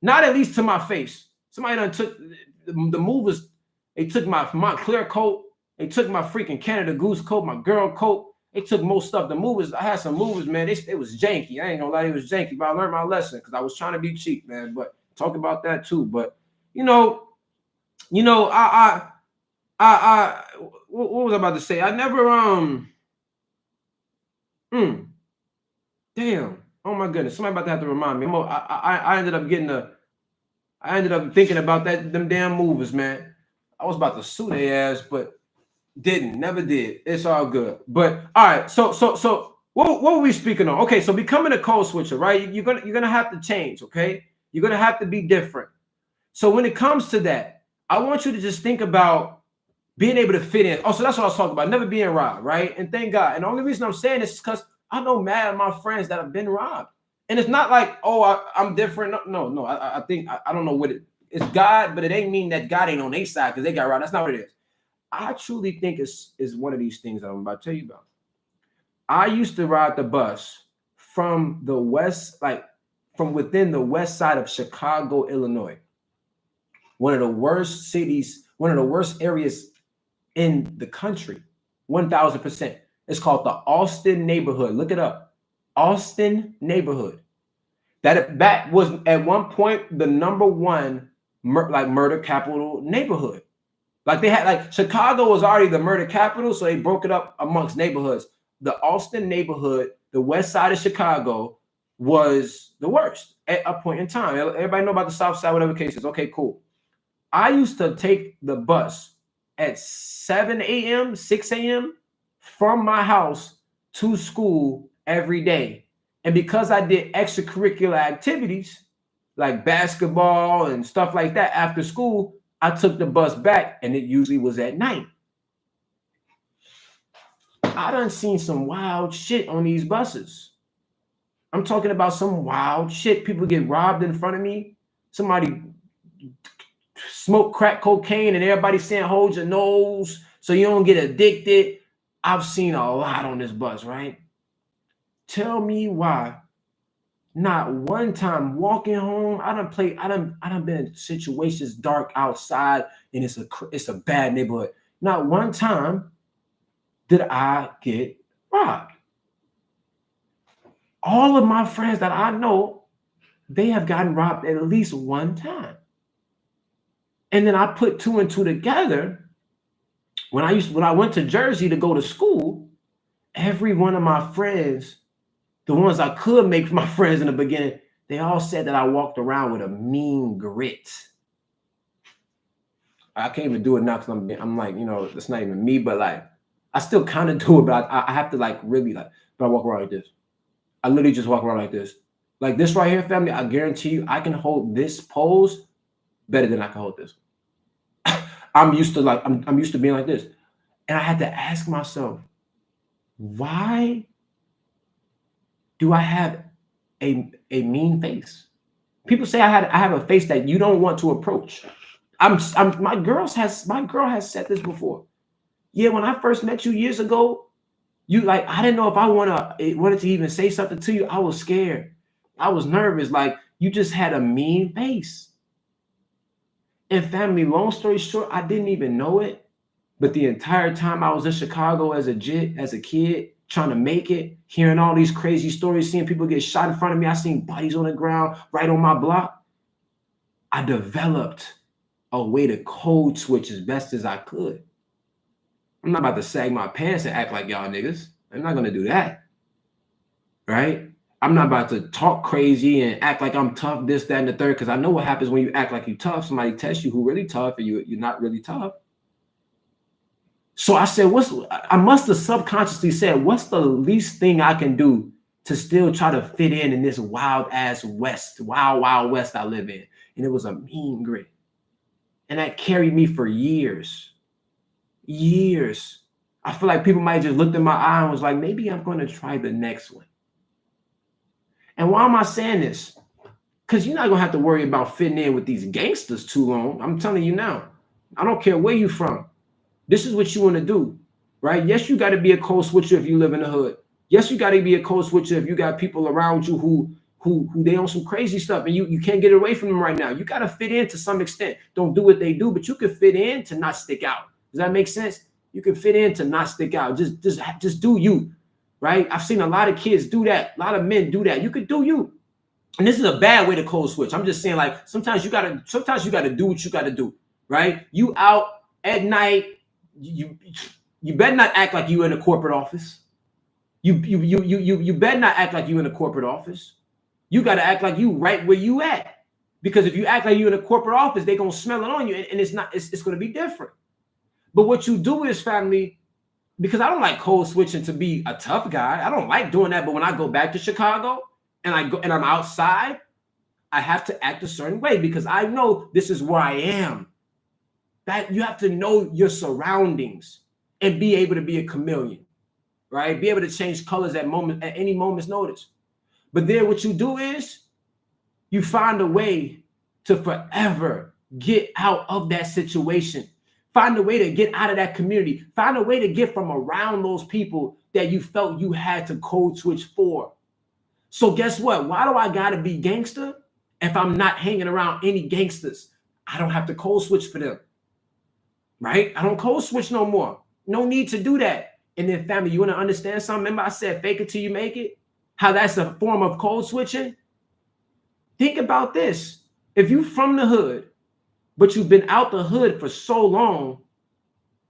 Not at least to my face. Somebody done took the movers, they took my Montclair coat, they took my freaking Canada Goose coat, my girl coat, they took most stuff. The movers, I had some movers, man, it was janky. I ain't gonna lie, it was janky, but I learned my lesson because I was trying to be cheap, man. But talk about that too. But what was I about to say? I never damn. Oh my goodness. Somebody about to have to remind me. I ended up thinking about them damn movers, man. I was about to sue their ass, but never did. It's all good. But all right, so what were we speaking on? Okay, so becoming a code switcher, right? You're gonna have to change, okay? You're gonna have to be different. So when it comes to that, I want you to just think about being able to fit in. Oh, so that's what I was talking about. Never being robbed, right? And thank God. And the only reason I'm saying this is because I know mad at my friends that have been robbed. And it's not like, oh, I'm different. No. I think I don't know what it's God, but it ain't mean that God ain't on their side because they got robbed. That's not what it is. I truly think it's one of these things that I'm about to tell you about. I used to ride the bus from the west, like from within the west side of Chicago, Illinois. One of the worst cities, one of the worst areas in the country, 1000%. It's called the Austin neighborhood. Look it up. Austin neighborhood. That was at one point the number one murder capital neighborhood. Like they had, like Chicago was already the murder capital, so they broke it up amongst neighborhoods. The Austin neighborhood, the west side of Chicago, was the worst at a point in time. Everybody know about the south side, whatever case is. Okay, cool. I used to take the bus at 7 a.m., 6 a.m. from my house to school every day. And because I did extracurricular activities like basketball and stuff like that after school, I took the bus back, and it usually was at night. I done seen some wild shit on these buses. I'm talking about some wild shit. People get robbed in front of me. Somebody smoke crack cocaine and everybody saying hold your nose so you don't get addicted. I've seen a lot on this bus, right? Tell me why. Not one time walking home. I done been in situations dark outside, and it's a bad neighborhood. Not one time did I get robbed. All of my friends that I know, they have gotten robbed at least one time. And then I put two and two together. When I went to Jersey to go to school, every one of my friends, the ones I could make my friends in the beginning, they all said that I walked around with a mean grit. I can't even do it now because I'm like, that's not even me, but like I still kind of do it, but I have to like really like, but I walk around like this. I literally just walk around like this. Like this right here, family, I guarantee you I can hold this pose better than I can hold this. I'm used to being like this. And I had to ask myself, why do I have a mean face? People say I have a face that you don't want to approach. My girl has said this before. Yeah, when I first met you years ago, I didn't know if I wanted to even say something to you. I was scared. I was nervous. Like you just had a mean face. And family, long story short, I didn't even know it. But the entire time I was in Chicago as a kid, trying to make it, hearing all these crazy stories, seeing people get shot in front of me, I seen bodies on the ground right on my block. I developed a way to code switch as best as I could. I'm not about to sag my pants and act like y'all niggas. I'm not going to do that. Right? I'm not about to talk crazy and act like I'm tough, this, that, and the third, because I know what happens when you act like you're tough. Somebody tests you who really tough and you're not really tough. So I said, I must have subconsciously said, what's the least thing I can do to still try to fit in this wild west I live in? And it was a mean grit. And that carried me for years. I feel like people might just looked in my eye and was like, maybe I'm going to try the next one. And why am I saying this? Because you're not going to have to worry about fitting in with these gangsters too long. I'm telling you now. I don't care where you're from. This is what you want to do, right? Yes, you got to be a code switcher if you live in the hood. Yes, you got to be a code switcher if you got people around you who they on some crazy stuff and you can't get away from them right now. You got to fit in to some extent. Don't do what they do, but you can fit in to not stick out. Does that make sense? You can fit in to not stick out. Just do you, right? I've seen a lot of kids do that. A lot of men do that. You could do you. And this is a bad way to code switch. I'm just saying, like, sometimes you gotta do what you gotta do, right? You out at night. You better not act like you in a corporate office. You better not act like you in a corporate office. You got to act like you right where you at. Because if you act like you in a corporate office, they're gonna smell it on you, and it's gonna be different. But what you do is, family, because I don't like code switching to be a tough guy. I don't like doing that. But when I go back to Chicago and I'm outside, I have to act a certain way because I know this is where I am. That you have to know your surroundings and be able to be a chameleon, right? Be able to change colors at any moment's notice. But then what you do is you find a way to forever get out of that situation. Find a way to get out of that community. Find a way to get from around those people that you felt you had to code switch for. So guess what? Why do I gotta be gangster if I'm not hanging around any gangsters? I don't have to code switch for them. Right? I don't code switch no more. No need to do that. And then, family, you want to understand something? Remember I said fake it till you make it? How that's a form of code switching? Think about this. If you're from the hood, but you've been out the hood for so long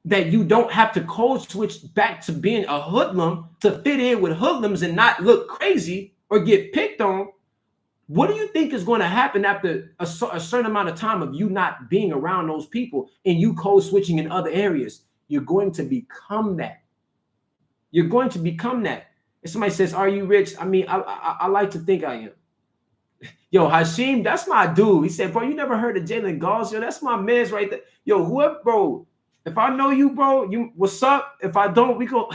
that you don't have to code switch back to being a hoodlum to fit in with hoodlums and not look crazy or get picked on, what do you think is going to happen after a certain amount of time of you not being around those people and you code switching in other areas? You're going to become that. You're going to become that. If somebody says, "Are you rich?" I mean, I like to think I am. Yo, Hashim, that's my dude. He said, "Bro, you never heard of Jalen Gauls? Yo, that's my man's right there." Yo, whoever, bro. If I know you, bro, what's up? If I don't, we go.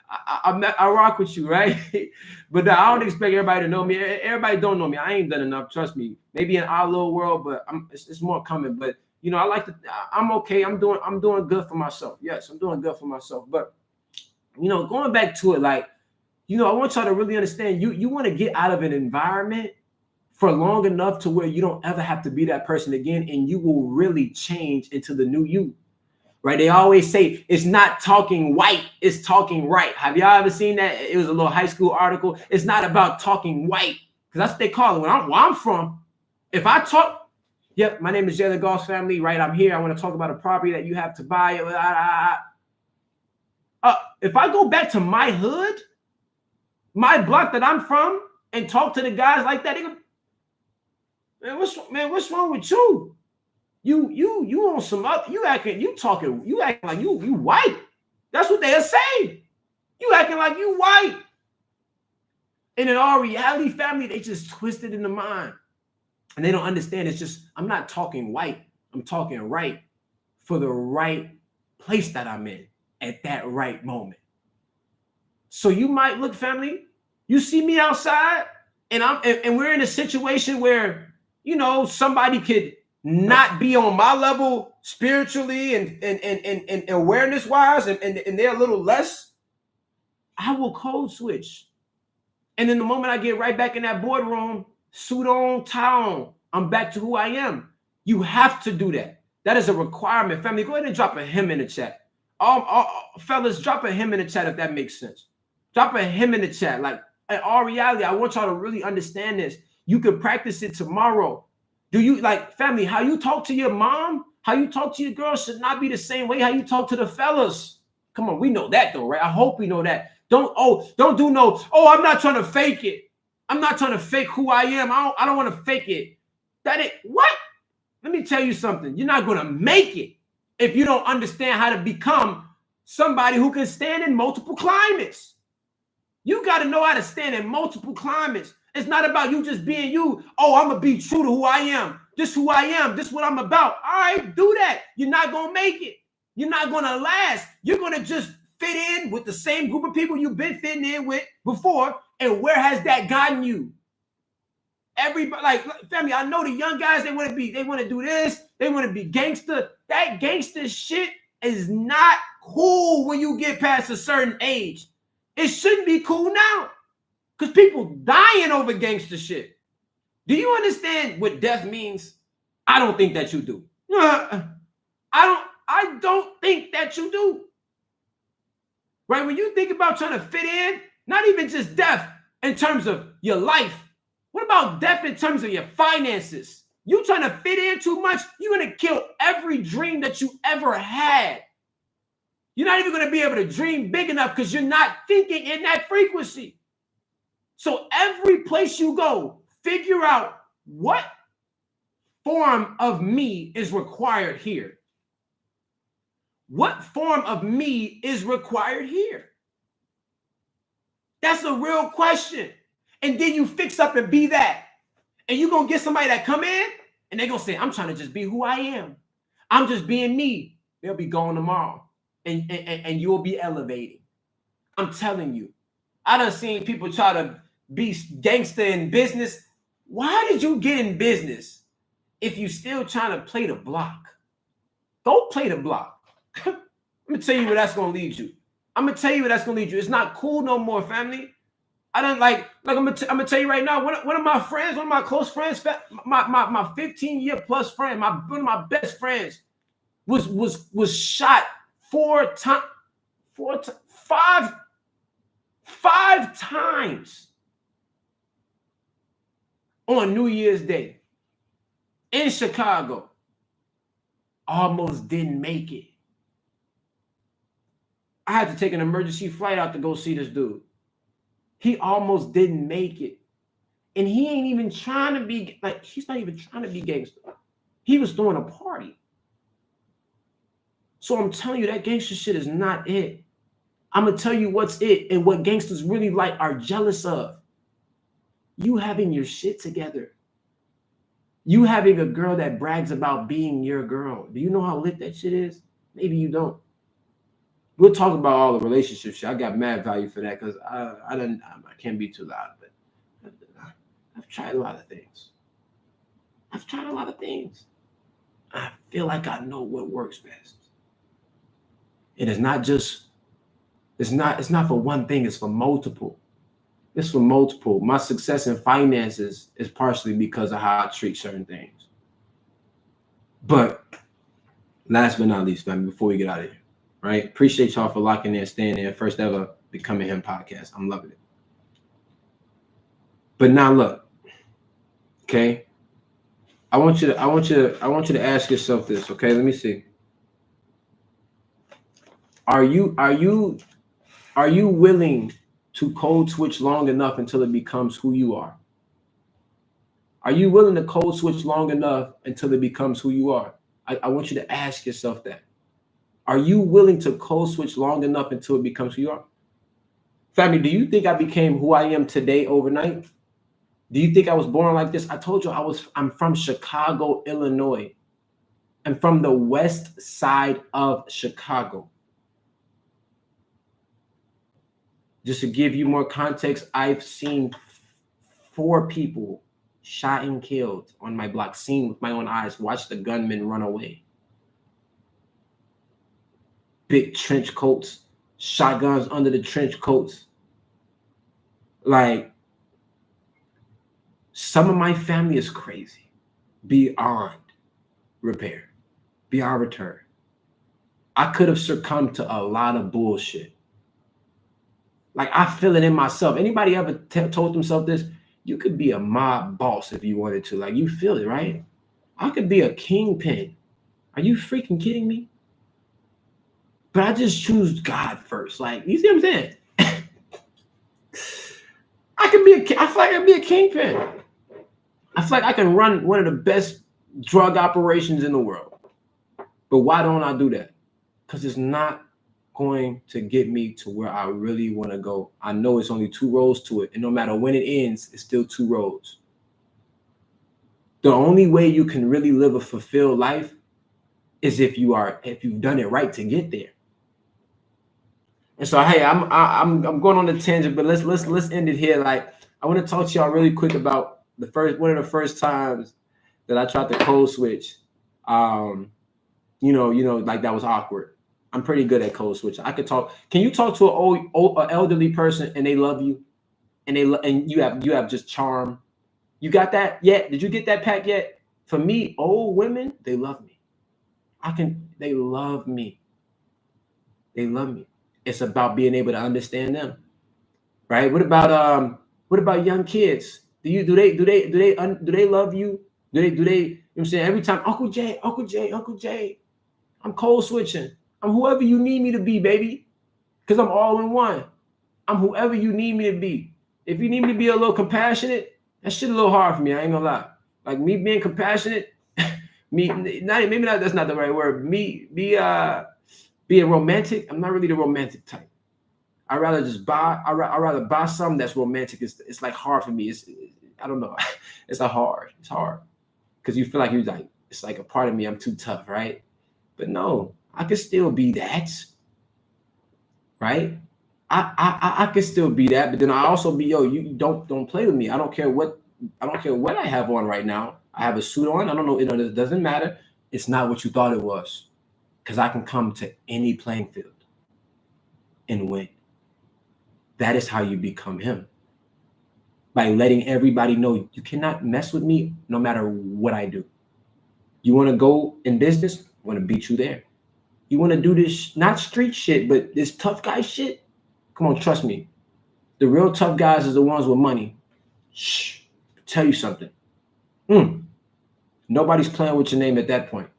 I rock with you, right? But I don't expect everybody to know me. Everybody don't know me. I ain't done enough. Trust me. Maybe in our little world, but it's more coming. But I like to. I'm okay. I'm doing good for myself. Yes, I'm doing good for myself. But going back to it, like I want y'all to really understand, you want to get out of an environment for long enough to where you don't ever have to be that person again, and you will really change into the new you. Right? They always say it's not talking white, it's talking right. Have y'all ever seen that? It was a little high school article. It's not about talking white, because that's what they call it. Where I'm from, if I talk, yep, my name is Jay the Goss family, right? I'm here. I want to talk about a property that you have to buy. If I go back to my hood, my block that I'm from, and talk to the guys like that, they go, what's wrong with you? You on some other, you acting like you white. That's what they'll say. You acting like you white. And in our reality, family, they just twisted in the mind. And they don't understand. It's just, I'm not talking white. I'm talking right for the right place that I'm in at that right moment. So you might look, family, you see me outside, and we're in a situation where, somebody could not be on my level spiritually and awareness wise, and they're a little less. I will code switch. And then the moment I get right back in that boardroom, suit on, tie on, I'm back to who I am. You have to do that. That is a requirement. Family, go ahead and drop a hymn in the chat. Fellas, drop a hymn in the chat if that makes sense. Drop a hymn in the chat. Like, in all reality, I want y'all to really understand this. You can practice it tomorrow. Do you, like, family, how you talk to your mom, how you talk to your girl should not be the same way how you talk to the fellas. Come on, we know that though, right? I hope we know that. Don't do no, I'm not trying to fake it. I'm not trying to fake who I am. I don't want to fake it. What? Let me tell you something. You're not going to make it if you don't understand how to become somebody who can stand in multiple climates. You got to know how to stand in multiple climates. It's not about you just being you. I'm going to be true to who I am. This who I am. This what I'm about. All right, do that. You're not going to make it. You're not going to last. You're going to just fit in with the same group of people you've been fitting in with before. And where has that gotten you? Everybody, like, family, I know the young guys, they want to do this. They want to be gangster. That gangster shit is not cool when you get past a certain age. It shouldn't be cool now. Because people dying over gangster shit. Do you understand what death means? I don't think that you do. I don't think that you do. Right? When you think about trying to fit in, not even just death in terms of your life. What about death in terms of your finances? You trying to fit in too much, you're going to kill every dream that you ever had. You're not even going to be able to dream big enough because you're not thinking in that frequency. So every place you go, figure out what form of me is required here. What form of me is required here? That's a real question. And then you fix up and be that. And you're going to get somebody that come in and they're going to say, I'm trying to just be who I am. I'm just being me. They'll be gone tomorrow. And you'll be elevating. I'm telling you. I done seen people try to be gangster in business. Why did you get in business if you still trying to play the block? Go play the block. I'm going to tell you where that's going to lead you. It's not cool no more, family. I don't like I'm gonna tell you right now. One of my friends, one of my close friends, my 15-year plus friend, one of my best friends, was shot five times on New Year's Day in Chicago. Almost didn't make it. I had to take an emergency flight out to go see this dude. He almost didn't make it. And he ain't even trying to be, like, he's not even trying to be gangster. He was throwing a party. So I'm telling you, that gangster shit is not it. I'm going to tell you what's it and what gangsters really are jealous of. You having your shit together. You having a girl that brags about being your girl. Do you know how lit that shit is? Maybe you don't. We'll talk about all the relationship shit. I got mad value for that because I can't be too loud, but I've tried a lot of things. I feel like I know what works best. And it's not for one thing, it's for multiple. It's for multiple. My success in finances is partially because of how I treat certain things. But last but not least, family, before we get out of here, right? Appreciate y'all for locking in, staying there. First ever Becoming Him podcast. I'm loving it. But now look, okay. I want you to ask yourself this, okay? Let me see. Are you willing to code switch long enough until it becomes who you are? Are you willing to code switch long enough until it becomes who you are? I want you to ask yourself that. Are you willing to code switch long enough until it becomes who you are? Family, do you think I became who I am today overnight? Do you think I was born like this? I told you I'm from Chicago, Illinois. I'm from the west side of Chicago. Just to give you more context, I've seen 4 people shot and killed on my block, seen with my own eyes, watched the gunman run away. Big trench coats, shotguns under the trench coats. Like, some of my family is crazy, beyond repair, beyond return. I could have succumbed to a lot of bullshit. Like, I feel it in myself. Anybody ever told themselves this? You could be a mob boss if you wanted to. Like, you feel it, right? I could be a kingpin. Are you freaking kidding me? But I just choose God first. Like, you see what I'm saying? I feel like I can be a kingpin. I feel like I can run one of the best drug operations in the world. But why don't I do that? Because it's not going to get me to where I really want to go. I know it's only 2 roads to it. And no matter when it ends, it's still 2 roads. The only way you can really live a fulfilled life is if you've done it right to get there. And so, hey, I'm going on a tangent, but let's end it here. Like, I want to talk to y'all really quick about one of the first times that I tried to code switch. Like, that was awkward. I'm pretty good at code switch. I could talk. Can you talk to an elderly person and they love you, and you have just charm? You got that yet? Did you get that pack yet? For me, old women, they love me. They love me. They love me. It's about being able to understand them, right? What about young kids? Do they love you? Do they? You know what I'm saying? Every time, Uncle Jay, I'm code switching. I'm whoever you need me to be, baby, because I'm all in one. I'm whoever you need me to be. If you need me to be a little compassionate, that shit a little hard for me. I ain't gonna lie. Like, me being compassionate, that's not the right word. Being romantic, I'm not really the romantic type. I'd rather buy something that's romantic. It's like hard for me. I don't know. It's hard because you feel like it's like a part of me. I'm too tough, right? But no, I could still be that, right? I could still be that, but then I also be, you don't play with me. I don't care what I have on right now. I have a suit on. I don't know. It doesn't matter. It's not what you thought it was, because I can come to any playing field and win. That is how you become him. By letting everybody know you cannot mess with me no matter what I do. You want to go in business? I want to beat you there. You want to do this, not street shit, but this tough guy shit? Come on, trust me. The real tough guys is the ones with money. Shh, tell you something. Nobody's playing with your name at that point.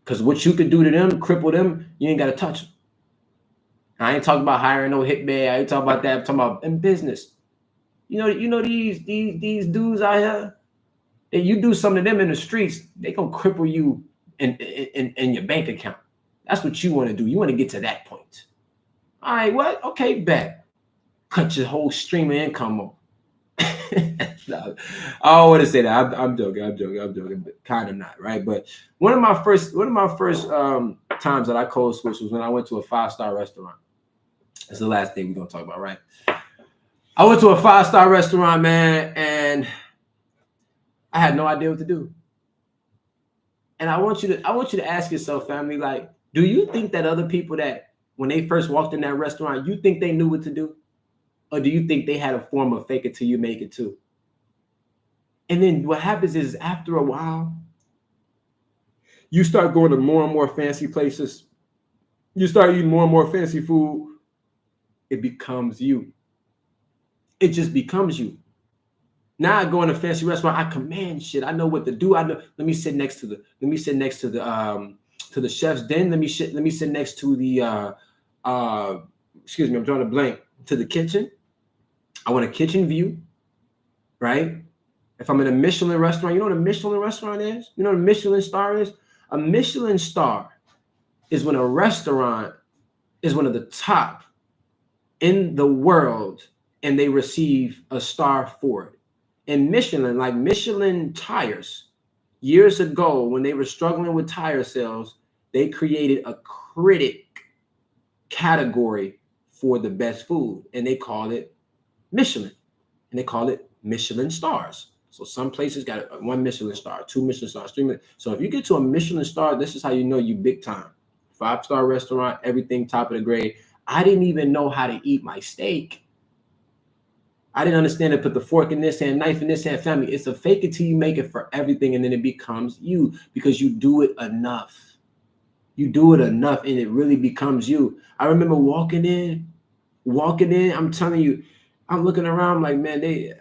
Because what you could do to them, cripple them, you ain't got to touch them. I ain't talking about hiring no hitman. I ain't talking about that. I'm talking about in business. You know these dudes out here. If you do something to them in the streets, they gonna cripple you in your bank account. That's what you want to do. You want to get to that point. All right, what? Okay, bet. Cut your whole stream of income off. No, I don't want to say that. I'm joking. Kind of not, right? But one of my first times that I code switched was when I went to a 5-star restaurant. That's the last thing we're gonna talk about, right? I went to a 5-star restaurant, man, and I had no idea what to do. And I want you to ask yourself, family, like, do you think that other people that when they first walked in that restaurant, you think they knew what to do? Or do you think they had a form of fake it till you make it too? And then what happens is after a while, you start going to more and more fancy places. You start eating more and more fancy food. It becomes you. It just becomes you. Now I go in a fancy restaurant, I command shit. I know what to do. I know. Let me sit next to the chef's den. Let me sit next to the excuse me, I'm drawing a blank, to the kitchen. I want a kitchen view, right? If I'm in a Michelin restaurant, you know what a Michelin restaurant is? You know what a Michelin star is? A Michelin star is when a restaurant is one of the top in the world and they receive a star for it. And Michelin, like Michelin tires, years ago when they were struggling with tire sales, they created a critic category for the best food, and they called it Michelin, and they called it Michelin stars. So some places got 1 Michelin star, 2 Michelin stars, 3 Michelin. So if you get to a Michelin star, this is how you know you big time. 5-star restaurant, everything top of the grade. I didn't even know how to eat my steak. I didn't understand to put the fork in this hand, knife in this hand. Family, it's a fake it till you make it for everything, and then it becomes you because you do it enough. You do it enough, and it really becomes you. I remember walking in. I'm telling you, I'm looking around like, man, they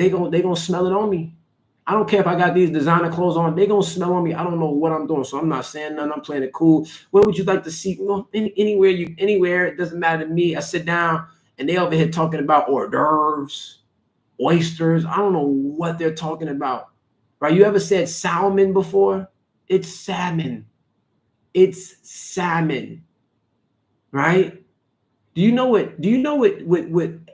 gonna smell it on me. I don't care if I got these designer clothes on. They gonna smell on me. I don't know what I'm doing, so I'm not saying nothing. I'm playing it cool. Where would you like to see? You know, anywhere. It doesn't matter to me. I sit down. And they over here talking about hors d'oeuvres, oysters. I don't know what they're talking about. Right? You ever said salmon before? It's salmon. It's salmon. Right? Do you know what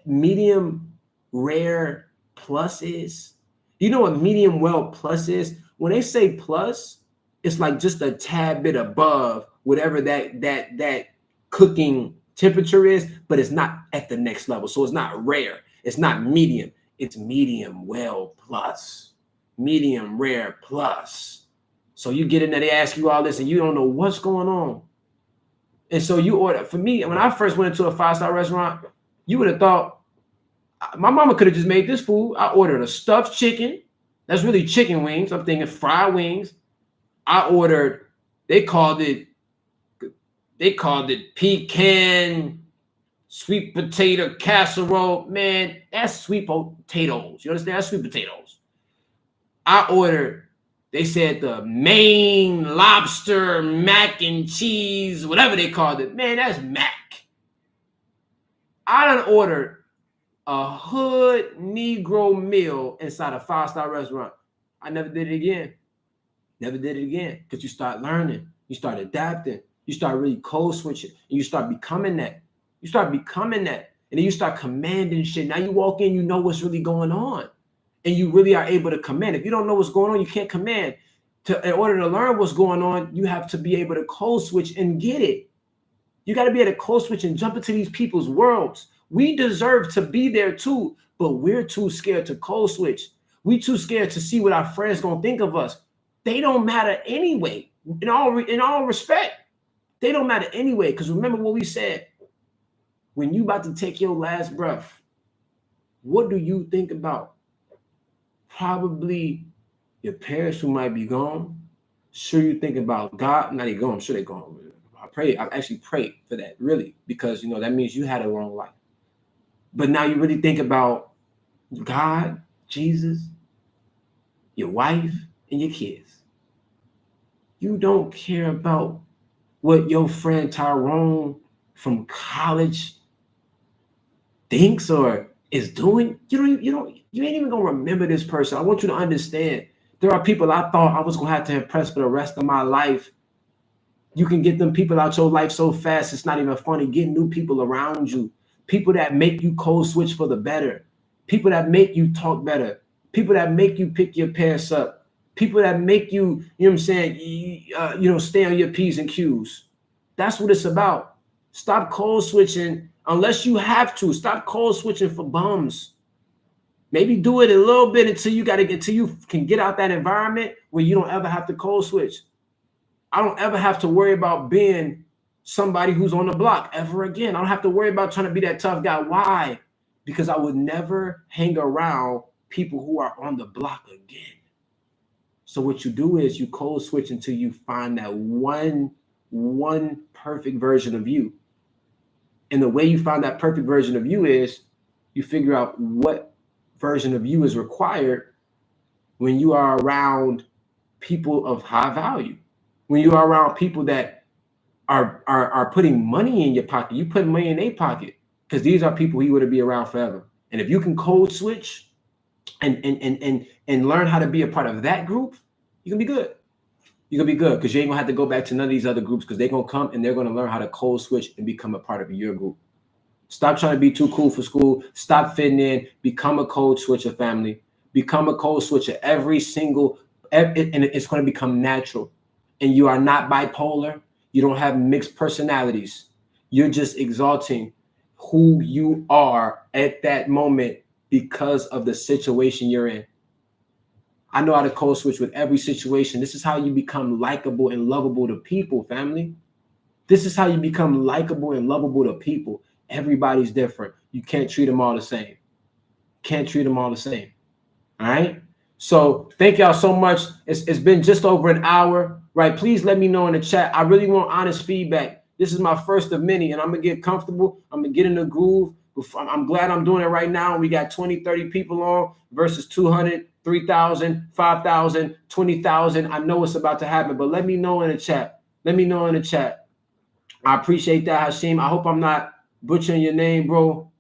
medium rare plus is? Do you know what medium well plus is? When they say plus, it's like just a tad bit above whatever that cooking temperature is, but it's not at the next level. So it's not rare. It's not medium. It's medium well plus, medium rare plus. So you get in there, they ask you all this, and you don't know what's going on. And so you order. For me, when I first went into a 5-star restaurant, you would have thought my mama could have just made this food. I ordered a stuffed chicken. That's really chicken wings. I'm thinking fried wings. I ordered. They called it pecan sweet potato casserole. Man, that's sweet potatoes. You understand? That's sweet potatoes. I ordered, they said the Maine lobster mac and cheese, whatever they called it. Man, that's mac. I done ordered a hood Negro meal inside a 5-star restaurant. I never did it again. Never did it again. Because you start learning. You start adapting. You start really code switching, and you start becoming that. You start becoming that, and then you start commanding shit. Now you walk in, you know what's really going on, and you really are able to command. If you don't know what's going on, you can't command. In order to learn what's going on, you have to be able to code switch and get it. You got to be able to code switch and jump into these people's worlds. We deserve to be there too, but we're too scared to code switch. We too scared to see what our friends gonna think of us. They don't matter anyway. In all respect. They don't matter anyway, because remember what we said. When you about to take your last breath, what do you think about? Probably your parents who might be gone. Sure, you think about God. Not even gone. I'm sure they're gone. I actually pray for that, really, because that means you had a long life. But now you really think about God, Jesus, your wife, and your kids. You don't care about what your friend Tyrone from college thinks or is doing. You ain't even gonna remember this person. I want you to understand. There are people I thought I was gonna have to impress for the rest of my life. You can get them people out your life so fast, it's not even funny. Get new people around you. People that make you code switch for the better. People that make you talk better. People that make you pick your pants up. People that make you, you know what I'm saying, stay on your P's and Q's. That's what it's about. Stop code switching unless you have to. Stop code switching for bums. Maybe do it a little bit until you can get out that environment where you don't ever have to code switch. I don't ever have to worry about being somebody who's on the block ever again. I don't have to worry about trying to be that tough guy. Why? because I would never hang around people who are on the block again. So what you do is you code switch until you find that one perfect version of you. And the way you find that perfect version of you is you figure out what version of you is required when you are around people of high value, when you are around people that are putting money in your pocket. You put money in their pocket because these are people you want to be around forever. And if you can code switch and learn how to be a part of that group, you can be good. You're gonna be good because you ain't gonna have to go back to none of these other groups because they're gonna come and they're gonna learn how to code switch and become a part of your group. Stop trying to be too cool for school. Stop fitting in. Become a code switcher, family. Become a code switcher every single, and it's going to become natural. And you are not bipolar. You don't have mixed personalities. You're just exalting who you are at that moment because of the situation you're in. I know how to code switch with every situation. This is how you become likable and lovable to people, family. This is how you become likable and lovable to people. Everybody's different. You can't treat them all the same. Can't treat them all the same. All right. So thank y'all so much. It's been just over an hour, right? Please let me know in the chat. I really want honest feedback. This is my first of many, and I'm going to get comfortable. I'm going to get in the groove. I'm glad I'm doing it right now. We got 20, 30 people on versus 200, 3,000, 5,000, 20,000. I know it's about to happen, but let me know in the chat. Let me know in the chat. I appreciate that, Hashim. I hope I'm not butchering your name, bro.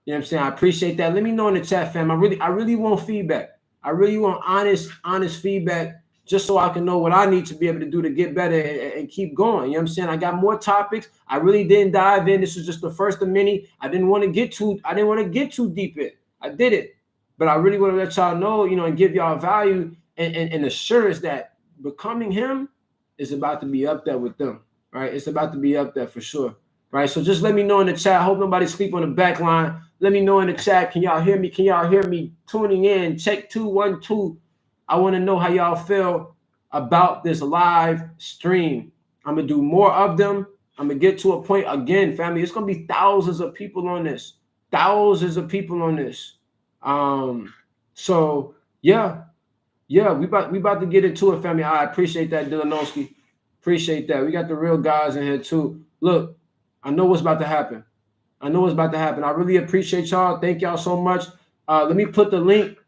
You know what I'm saying? I appreciate that. Let me know in the chat, fam. I really want feedback. I really want honest feedback just so I can know what I need to be able to do to get better and keep going. You know what I'm saying? I got more topics. I really didn't dive in. This was just the first of many. I didn't want to get too deep in. I did it. But I really want to let y'all know, you know, and give y'all value and assurance that becoming him is about to be up there with them. Right? It's about to be up there for sure. Right. So just let me know in the chat. I hope nobody sleep on the back line. Let me know in the chat. Can y'all hear me? Can y'all hear me tuning in? Check 2 1 2. I want to know how y'all feel about this live stream. I'm gonna do more of them. I'm gonna get to a point again, family. It's gonna be thousands of people on this. Thousands of people on this. So yeah, we about to get into it, family. I appreciate that, Dylanowski. Appreciate that. We got the real guys in here too. Look. I know what's about to happen. I really appreciate y'all. Thank y'all so much. Let me put the link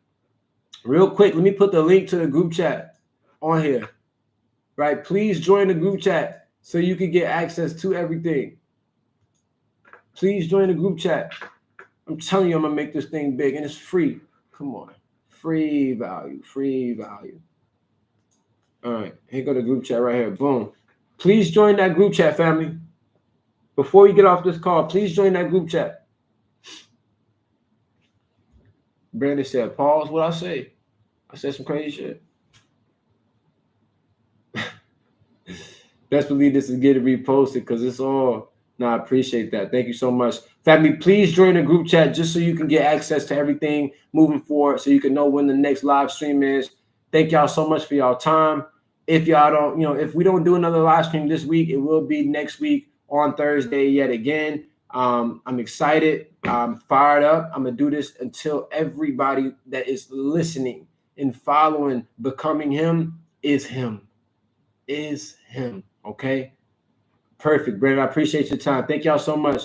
real quick. Let me put the link to the group chat on here. Right? Please join the group chat so you can get access to everything. Please join the group chat. I'm telling you, I'm going to make this thing big, and it's free. Come on. Free value. All right. Here go the group chat right here. Boom. Please join that group chat, family. Before you get off this call, please join that group chat. Brandon said, pause what I say. I said some crazy shit. Best believe this is getting reposted because it's all. No, I appreciate that. Thank you so much. Family, please join the group chat just so you can get access to everything moving forward so you can know when the next live stream is. Thank y'all so much for y'all time. If y'all don't, you know, if we don't do another live stream this week, it will be next week. On Thursday yet again. I'm excited. I'm fired up. I'm going to do this until everybody that is listening and following becoming him is him. Okay? Perfect, Brandon. I appreciate your time. Thank y'all so much.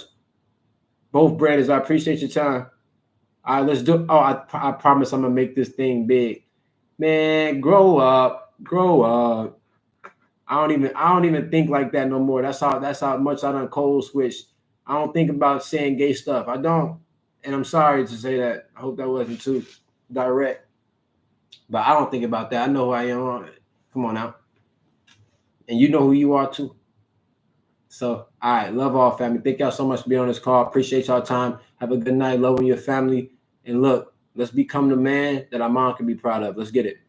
Both Brandons, I appreciate your time. All right, let's do it. Oh, I promise I'm going to make this thing big. Man, grow up. I don't even think like that no more. That's how much I done code switch. I don't think about saying gay stuff. I don't. And I'm sorry to say that. I hope that wasn't too direct. But I don't think about that. I know who I am. Come on now. And you know who you are too. So, all right. Love all, family. Thank y'all so much for being on this call. Appreciate y'all time. Have a good night. Love on your family. And look, let's become the man that our mom can be proud of. Let's get it.